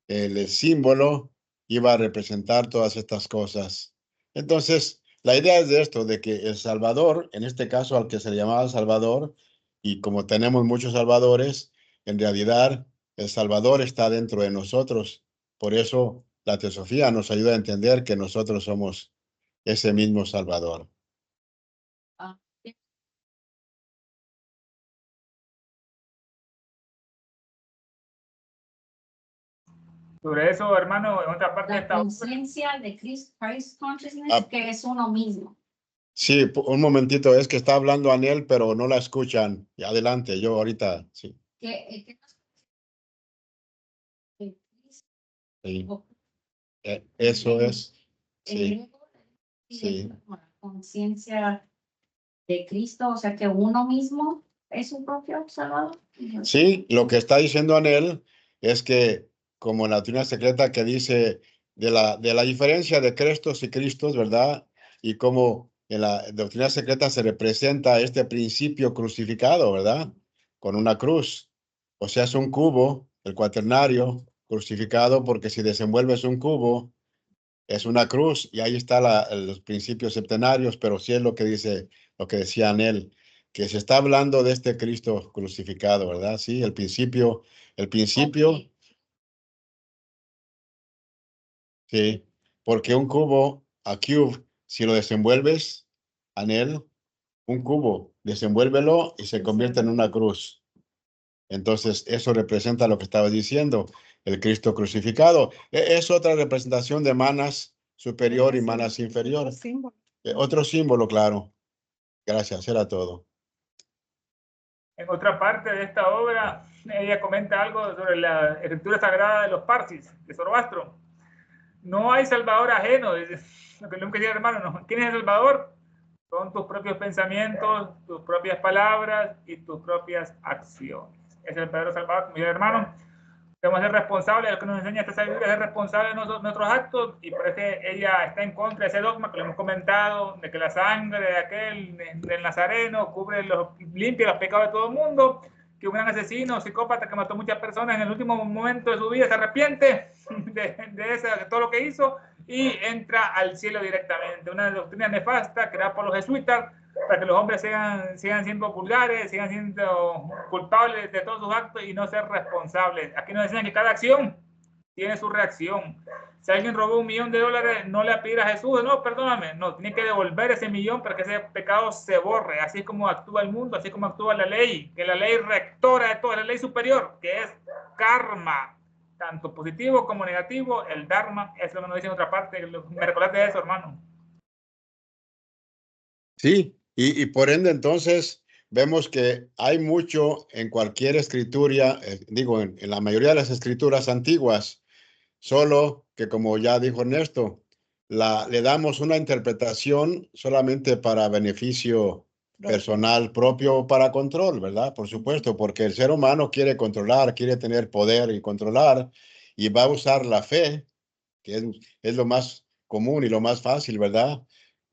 el símbolo iba a representar todas estas cosas. Entonces, la idea es de esto, de que el Salvador, en este caso al que se le llamaba Salvador, y como tenemos muchos salvadores, en realidad el Salvador está dentro de nosotros. Por eso la teosofía nos ayuda a entender que nosotros somos ese mismo Salvador. Sobre eso, hermano, en otra parte de La esta conciencia de Christ Consciousness, que es uno mismo. Sí, un momentito, es que está hablando Anel, pero no la escuchan. Adelante, yo ahorita, sí. ¿Qué Sí. Eso es. Sí. Sí. Conciencia de Cristo, o sea que uno mismo es su propio Salvador. Sí, lo que está diciendo Anel es que, como en la doctrina secreta que dice de la diferencia de Crestos y Cristos, ¿verdad? Y cómo en la doctrina secreta se representa este principio crucificado, ¿verdad? Con una cruz. O sea, es un cubo, el cuaternario, crucificado, porque si desenvuelves un cubo, es una cruz, y ahí está los principios septenarios, pero sí es lo que dice, lo que decía Anel, que se está hablando de este Cristo crucificado, ¿verdad? Sí, el principio, Okay. sí, porque un cubo, a cube, si lo desenvuelves, Anel, un cubo, desenvuélvelo y se convierte en una cruz. Entonces, eso representa lo que estaba diciendo, el Cristo crucificado. Es otra representación de manas superior y manas inferior. Otro símbolo, claro. Gracias, era todo. En otra parte de esta obra, ella comenta algo sobre la escritura sagrada de los Parsis, de Zoroastro. No hay salvador ajeno, lo que nunca diga, hermano, no. ¿Quién es el salvador? Son tus propios pensamientos, tus propias palabras y tus propias acciones. Es el verdadero salvador, como dice el hermano. Debemos ser responsables, lo que nos enseña esta sabiduría es ser responsables de nuestros actos, y por eso ella está en contra de ese dogma que le hemos comentado, de que la sangre de aquel del Nazareno limpia los pecados de todo el mundo, que un gran asesino, psicópata que mató muchas personas en el último momento de su vida se arrepiente de todo lo que hizo y entra al cielo directamente. Una doctrina nefasta creada por los jesuitas para que los hombres sigan siendo vulgares, sigan siendo culpables de todos sus actos y no ser responsables. Aquí nos enseñan que cada acción tiene su reacción. Si alguien robó $1 millón, no le pida a Jesús, no, perdóname, no, tiene que devolver ese millón para que ese pecado se borre. Así es como actúa el mundo, así es como actúa la ley, que la ley rectora de todo, la ley superior, que es karma, tanto positivo como negativo. El dharma es lo que nos dice en otra parte. Me recordaste de eso, hermano. Sí, y por ende entonces vemos que hay mucho en cualquier escritura, digo, en la mayoría de las escrituras antiguas, solo que, como ya dijo Ernesto, le damos una interpretación solamente para beneficio personal propio, para control, ¿verdad? Por supuesto, porque el ser humano quiere controlar, quiere tener poder y controlar, y va a usar la fe, que es lo más común y lo más fácil, ¿verdad?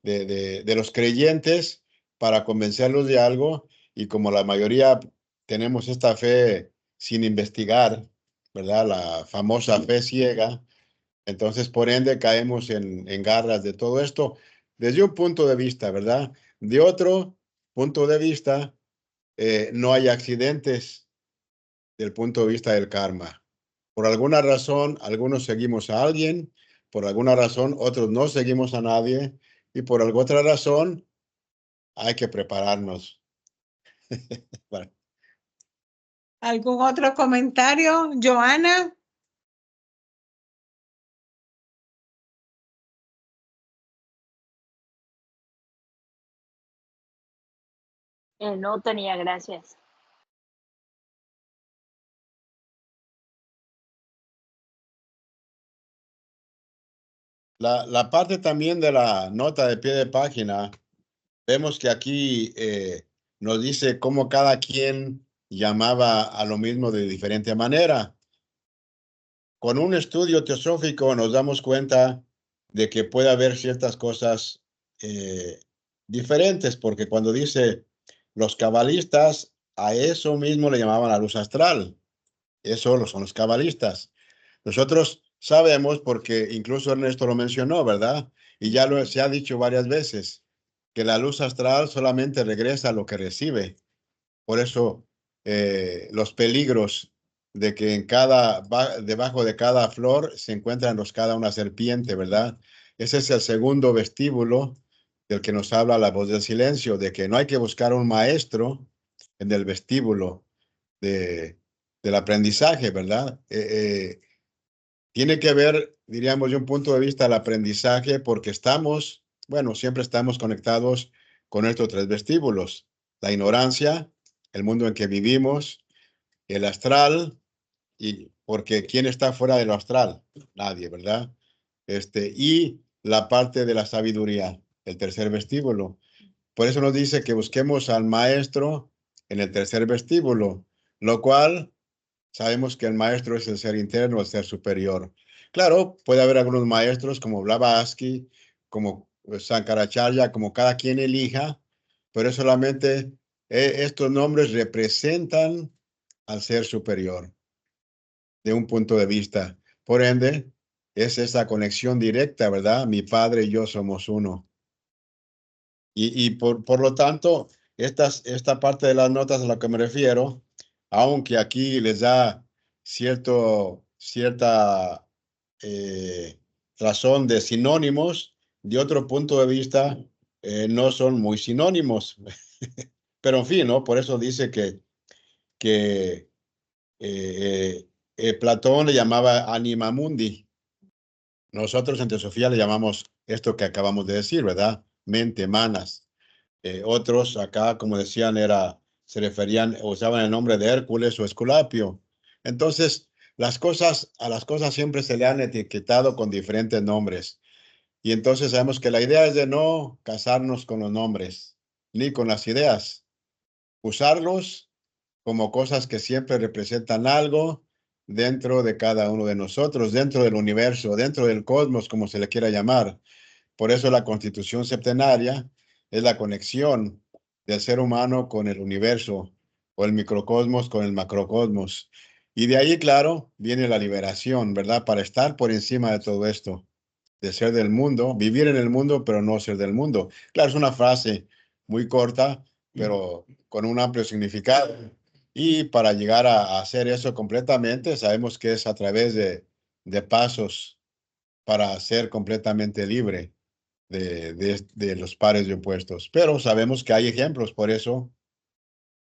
De los creyentes, para convencerlos de algo, y como la mayoría tenemos esta fe sin investigar, ¿verdad? La famosa fe ciega. Entonces, por ende, caemos en garras de todo esto desde un punto de vista, ¿verdad? De otro punto de vista, no hay accidentes del punto de vista del karma. Por alguna razón, algunos seguimos a alguien, por alguna razón, otros no seguimos a nadie, y por alguna otra razón, hay que prepararnos. Bueno. ¿Algún otro comentario, Joana? No tenía, gracias. La parte también de la nota de pie de página, vemos que aquí nos dice cómo cada quien llamaba a lo mismo de diferente manera. con un estudio teosófico nos damos cuenta de que puede haber ciertas cosas diferentes, porque cuando dice los cabalistas, a eso mismo le llamaban la luz astral. Eso son los cabalistas. Nosotros sabemos, porque incluso Ernesto lo mencionó, ¿verdad? Y ya se ha dicho varias veces, que la luz astral solamente regresa a lo que recibe. Por eso los peligros de que debajo de cada flor se encuentra enroscada una serpiente, ¿verdad? Ese es el segundo vestíbulo del que nos habla la voz del silencio, de que no hay que buscar un maestro en el vestíbulo del aprendizaje, ¿verdad? Tiene que ver, diríamos, de un punto de vista del aprendizaje, porque bueno, siempre estamos conectados con estos tres vestíbulos: la ignorancia, el mundo en que vivimos, el astral, y porque ¿quién está fuera de lo astral? Nadie, ¿verdad? Y la parte de la sabiduría, el tercer vestíbulo. Por eso nos dice que busquemos al maestro en el tercer vestíbulo, lo cual sabemos que el maestro es el ser interno, el ser superior. Claro, puede haber algunos maestros como Blavatsky, como Sankaracharya, como cada quien elija, pero solamente estos nombres representan al ser superior de un punto de vista. Por ende, es esa conexión directa, ¿verdad? Mi padre y yo somos uno. Y por lo tanto, esta parte de las notas a la que me refiero, aunque aquí les da cierta razón de sinónimos, de otro punto de vista, no son muy sinónimos. Pero en fin, ¿no? Por eso dice que Platón le llamaba anima mundi. Nosotros en Teosofía le llamamos esto que acabamos de decir, ¿verdad? Mente, manas. Otros acá, como decían, se referían, usaban el nombre de Hércules o Esculapio. Entonces, a las cosas siempre se le han etiquetado con diferentes nombres. Y entonces sabemos que la idea es de no casarnos con los nombres, ni con las ideas. Usarlos como cosas que siempre representan algo dentro de cada uno de nosotros, dentro del universo, dentro del cosmos, como se le quiera llamar. Por eso la constitución septenaria es la conexión del ser humano con el universo, o el microcosmos con el macrocosmos. Y de ahí, claro, viene la liberación, ¿verdad? Para estar por encima de todo esto, de ser del mundo, vivir en el mundo, pero no ser del mundo. Claro, es una frase muy corta, pero con un amplio significado. Y para llegar a hacer eso completamente, sabemos que es a través de pasos para ser completamente libre de los pares de opuestos. Pero sabemos que hay ejemplos, por eso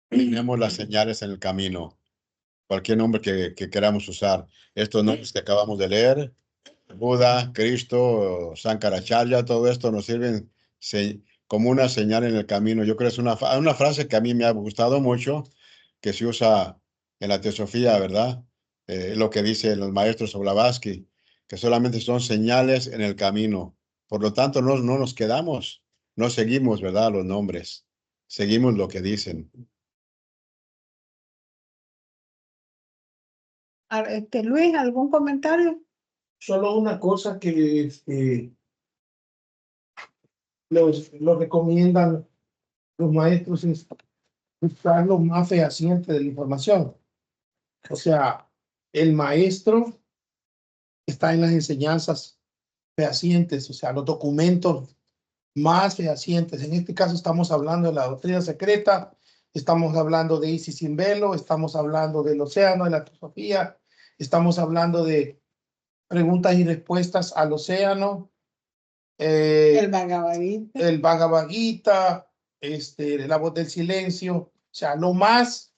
tenemos las señales en el camino. Cualquier nombre que queramos usar. Estos nombres que acabamos de leer, Buda, Cristo, Sankaracharya, todo esto nos sirven como una señal en el camino. Yo creo que es una frase que a mí me ha gustado mucho, que se usa en la teosofía, ¿verdad? Lo que dicen los maestros Blavatsky, que solamente son señales en el camino. Por lo tanto, no nos quedamos, no seguimos, ¿verdad? Los nombres, seguimos lo que dicen. Luis, ¿algún comentario? Solo una cosa que lo recomiendan los maestros es buscar lo más fehaciente de la información. O sea, el maestro está en las enseñanzas fehacientes, o sea, los documentos más fehacientes. En este caso estamos hablando de la doctrina secreta, estamos hablando de Isis sin velo, estamos hablando del océano, de la teosofía, estamos hablando de preguntas y respuestas al océano, El Bhagavad Gita. el Bhagavad Gita, la voz del silencio, o sea, lo más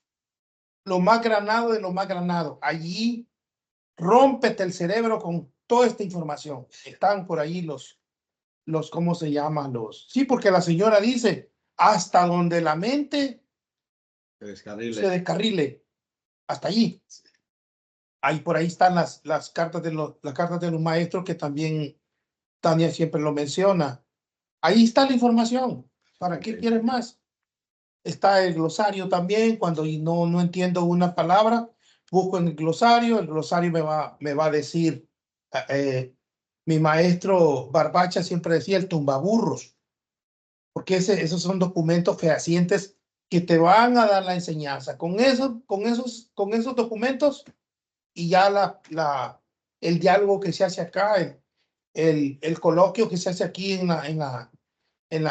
granado de lo más granado. Allí rómpete el cerebro con toda esta información. Están por ahí ¿cómo se llaman? Sí, porque la señora dice, hasta donde la mente se descarrile, hasta allí. Ahí por ahí están las cartas de los maestros, que también Tania siempre lo menciona. Ahí está la información. ¿Para qué quieres más? Está el glosario también. Cuando no entiendo una palabra, busco en el glosario me va a decir, mi maestro Barbacha siempre decía el tumbaburros, porque esos son documentos fehacientes que te van a dar la enseñanza. Con esos documentos y ya el diálogo que se hace acá, el coloquio que se hace aquí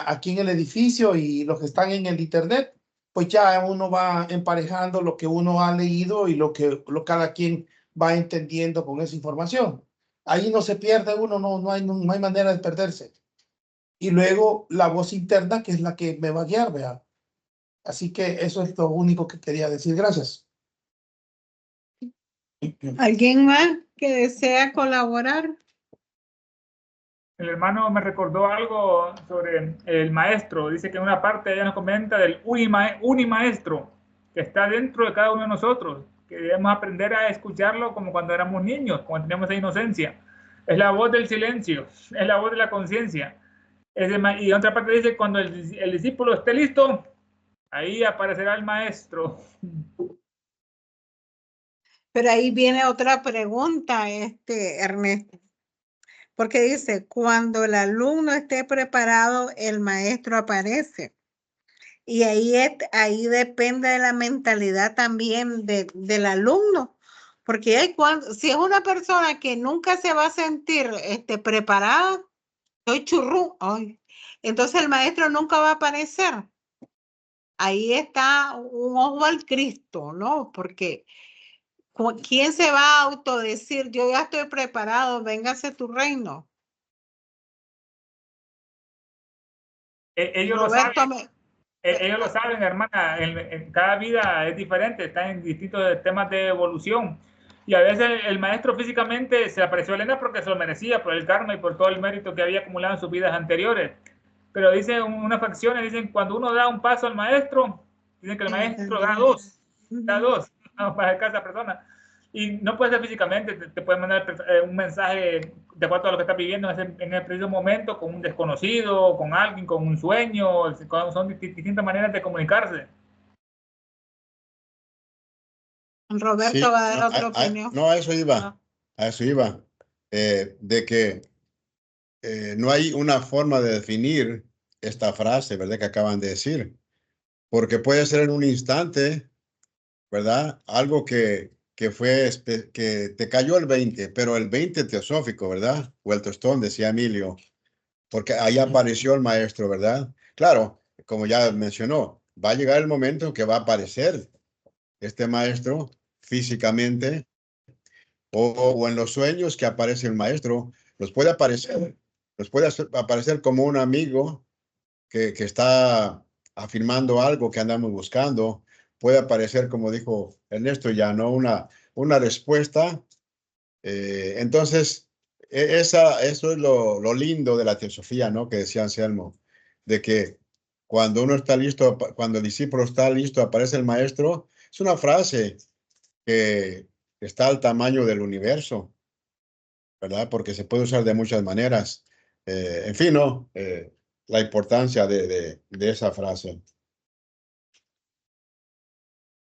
aquí en el edificio y los que están en el internet, pues ya uno va emparejando lo que uno ha leído y lo que cada quien va entendiendo con esa información. Ahí no se pierde uno, no hay manera de perderse. Y luego la voz interna, que es la que me va a guiar, ¿verdad? Así que eso es lo único que quería decir. Gracias. ¿Alguien más que desea colaborar? El hermano me recordó algo sobre el maestro. Dice que en una parte ella nos comenta del unimaestro que está dentro de cada uno de nosotros, que debemos aprender a escucharlo como cuando éramos niños, cuando teníamos esa inocencia. Es la voz del silencio, es la voz de la conciencia. Y en otra parte dice, cuando el discípulo esté listo, ahí aparecerá el maestro. Pero ahí viene otra pregunta, Ernesto. Porque dice, cuando el alumno esté preparado, el maestro aparece. Y ahí depende de la mentalidad también del alumno. Porque si es una persona que nunca se va a sentir preparada, soy churrú, entonces el maestro nunca va a aparecer. Ahí está un ojo al Cristo, ¿no? Porque ¿quién se va a autodecir, yo ya estoy preparado, véngase tu reino? Ellos Roberto, lo saben. Ellos lo saben, hermana, en cada vida es diferente, están en distintos temas de evolución. Y a veces el maestro físicamente se apareció a Elena porque se lo merecía por el karma y por todo el mérito que había acumulado en sus vidas anteriores. Pero dicen unas facciones, dicen cuando uno da un paso al maestro, dicen que el maestro da dos para cada persona. Y no puede ser físicamente, te puede mandar un mensaje de acuerdo a lo que estás viviendo en el preciso momento, con un desconocido, con alguien, con un sueño, son distintas maneras de comunicarse. Roberto Sí, va a dar otra opinión. No, a eso iba, de que no hay una forma de definir esta frase, ¿verdad? Que acaban de decir, porque puede ser en un instante, ¿verdad? Algo que te cayó el 20, pero el 20 teosófico, ¿verdad? O el tostón, decía Emilio, porque ahí apareció el maestro, ¿verdad? Claro, como ya mencionó, va a llegar el momento que va a aparecer este maestro físicamente o en los sueños que aparece el maestro, nos puede aparecer como un amigo que está afirmando algo que andamos buscando, puede aparecer, como dijo Ernesto, ya no una respuesta. Entonces, eso es lo lindo de la teosofía, ¿no? Que decía Anselmo, de que cuando uno está listo, cuando el discípulo está listo, aparece el maestro. Es una frase que está al tamaño del universo, ¿verdad? Porque se puede usar de muchas maneras. En fin, ¿no? La importancia de esa frase.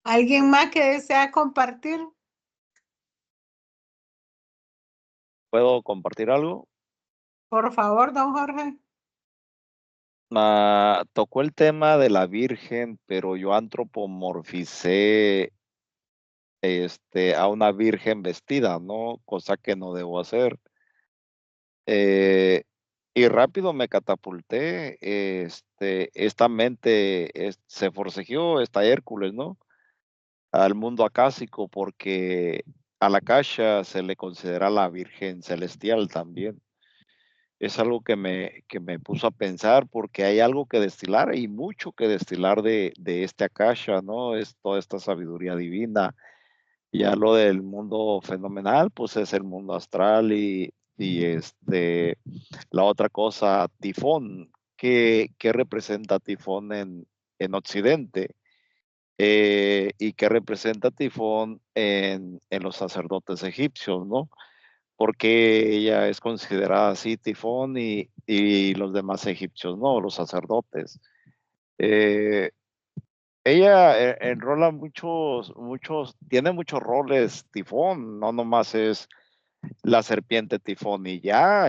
¿Alguien más que desea compartir? ¿Puedo compartir algo? Por favor, don Jorge. Tocó el tema de la Virgen, pero yo antropomorficé a una virgen vestida, ¿no? Cosa que no debo hacer. Y rápido me catapulté, esta mente se forcejeó, esta Hércules, ¿no? Al mundo acásico, porque a la Akasha se le considera la Virgen Celestial también. Es algo que me puso a pensar, porque hay algo que destilar y mucho que destilar de este Akasha, ¿no? Es toda esta sabiduría divina. Ya lo del mundo fenomenal, pues es el mundo astral y la otra cosa, Tifón. ¿Qué representa Tifón en Occidente? Y qué representa Tifón en los sacerdotes egipcios, ¿no? Porque ella es considerada así, Tifón, y los demás egipcios, ¿no? Los sacerdotes. ella enrola tiene muchos roles Tifón, no nomás es la serpiente Tifón y ya,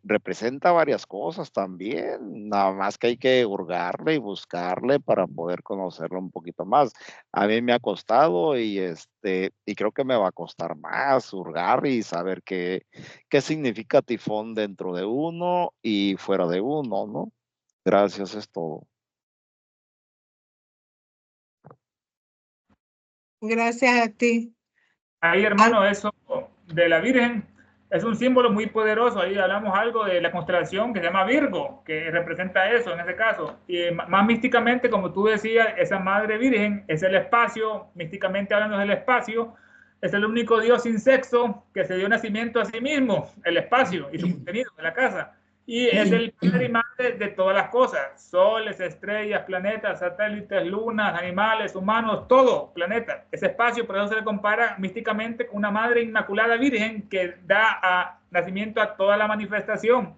representa varias cosas también, nada más que hay que hurgarle y buscarle para poder conocerlo un poquito más. A mí me ha costado y creo que me va a costar más hurgar y saber qué significa Tifón dentro de uno y fuera de uno, ¿no? Gracias, es todo. Gracias a ti. Ahí, hermano, eso de la Virgen es un símbolo muy poderoso. Ahí hablamos algo de la constelación que se llama Virgo, que representa eso en ese caso. Y más místicamente, como tú decías, esa Madre Virgen es el espacio, místicamente hablando del espacio, es el único Dios sin sexo que se dio nacimiento a sí mismo, el espacio y su contenido de la casa. Y es el padre y madre de todas las cosas, soles, estrellas, planetas, satélites, lunas, animales, humanos, todo, planeta. Ese espacio, por eso se le compara místicamente con una madre inmaculada virgen que da nacimiento a toda la manifestación.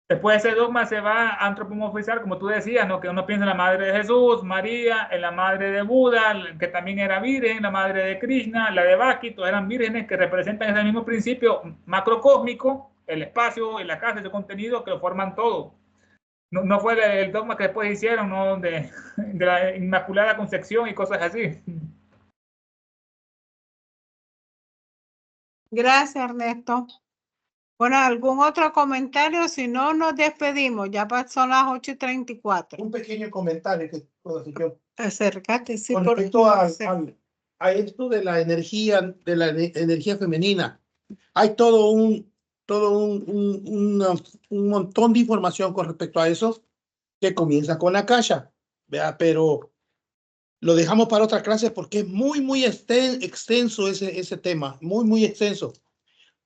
Después ese dogma se va a antropomorfizar, como tú decías, ¿no? Que uno piensa en la madre de Jesús, María, en la madre de Buda, que también era virgen, la madre de Krishna, la de Baki, todas eran vírgenes que representan ese mismo principio macrocósmico, el espacio, la casa y su contenido que lo forman todo. No fue el dogma que después hicieron, ¿no? De la Inmaculada Concepción y cosas así. Gracias, Ernesto. Bueno, ¿algún otro comentario? Si no, nos despedimos. Ya pasó las 8:34. Un pequeño comentario que puedo decir yo. Acércate, sí. Con respecto a esto de la energía femenina, hay todo un montón de información con respecto a eso que comienza con la Akasha, ¿vea? Pero lo dejamos para otra clase porque es muy extenso ese tema, muy extenso.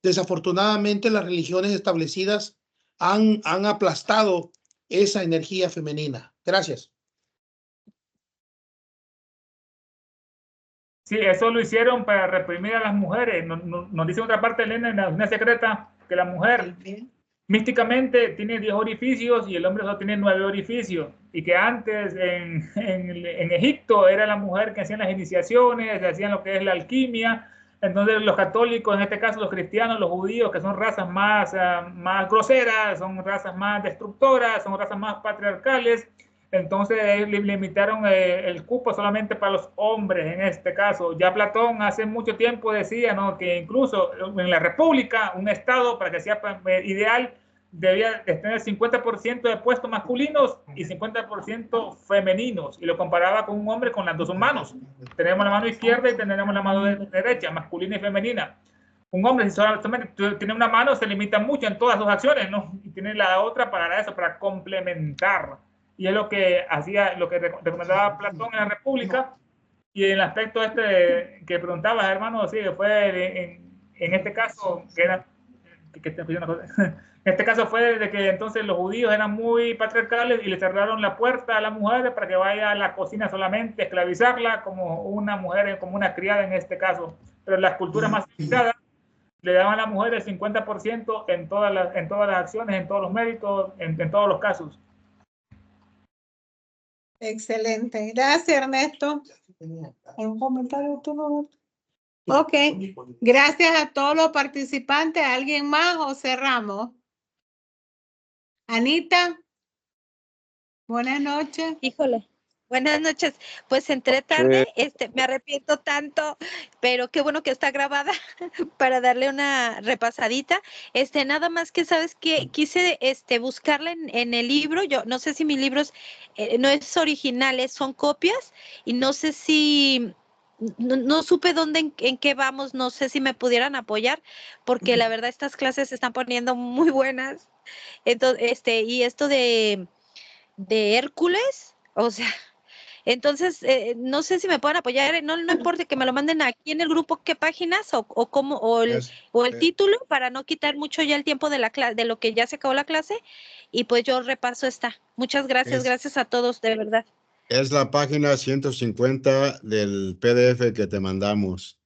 Desafortunadamente, las religiones establecidas han aplastado esa energía femenina. Gracias. Sí, eso lo hicieron para reprimir a las mujeres. Nos dice otra parte, Elena, en la Una Secreta, que la mujer místicamente tiene 10 orificios y el hombre solo tiene 9 orificios. Y que antes en Egipto era la mujer que hacía las iniciaciones, que hacían lo que es la alquimia. Entonces los católicos, en este caso los cristianos, los judíos, que son razas más groseras, son razas más destructoras, son razas más patriarcales, entonces limitaron el cupo solamente para los hombres en este caso. Ya Platón hace mucho tiempo decía, ¿no?, que incluso en la República, un Estado, para que sea ideal, debía tener 50% de puestos masculinos y 50% femeninos. Y lo comparaba con un hombre con las dos manos. Tenemos la mano izquierda y tenemos la mano derecha, masculina y femenina. Un hombre, si solamente tiene una mano, se limita mucho en todas sus acciones, ¿no? Y tiene la otra para eso, para complementar. Y es lo que hacía, lo que recomendaba Platón en la República. Y en el aspecto que preguntabas, hermano, sí, fue en este caso, en este caso fue de que entonces los judíos eran muy patriarcales y le cerraron la puerta a la mujer para que vaya a la cocina solamente, esclavizarla como una mujer, como una criada en este caso. Pero las culturas más civilizadas le daban a la mujer el 50% en todas las acciones, en todos los méritos, en todos los casos. Excelente. Gracias, Ernesto. ¿Un comentario tú, no? Ok. Gracias a todos los participantes. ¿Alguien más o cerramos? Anita. Buenas noches. Híjole. Buenas noches. Pues entré tarde, me arrepiento tanto, pero qué bueno que está grabada para darle una repasadita. Nada más que sabes que quise buscarla en el libro. Yo no sé si mis libros no es originales, son copias, y no sé si no supe dónde, en qué vamos, no sé si me pudieran apoyar, porque la verdad estas clases se están poniendo muy buenas. Entonces, y esto de Hércules, o sea, entonces, no sé si me pueden apoyar, no importa que me lo manden aquí en el grupo, qué páginas o cómo, o el título, para no quitar mucho ya el tiempo de la clase, de lo que ya se acabó la clase, y pues yo repaso esta. Muchas gracias, gracias a todos, de verdad. Es la página 150 del PDF que te mandamos.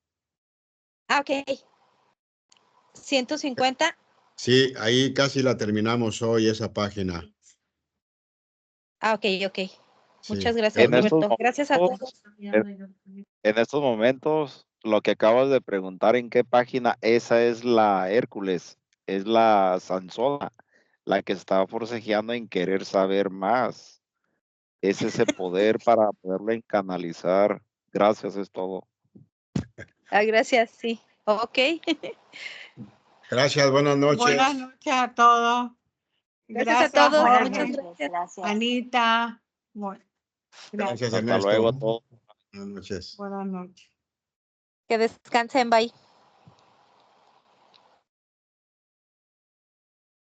Ah, ok. 150. Sí, ahí casi la terminamos hoy, esa página. Ah, ok. Sí. Muchas gracias, En estos Roberto. Gracias a momentos, todos. en estos momentos, lo que acabas de preguntar en qué página, esa es la Hércules, es la Sansona, la que está forcejeando en querer saber más. Es ese poder para poderlo canalizar. Gracias, es todo. Ah, gracias, sí. Ok. Gracias, buenas noches. Buenas noches a todos. Gracias a todos. Jorge, Muchas gracias. Gracias. Anita. Bueno, gracias. Gracias, Hasta Ernesto. luego a todos. Buenas noches. Buenas noches. Que descansen. Bye.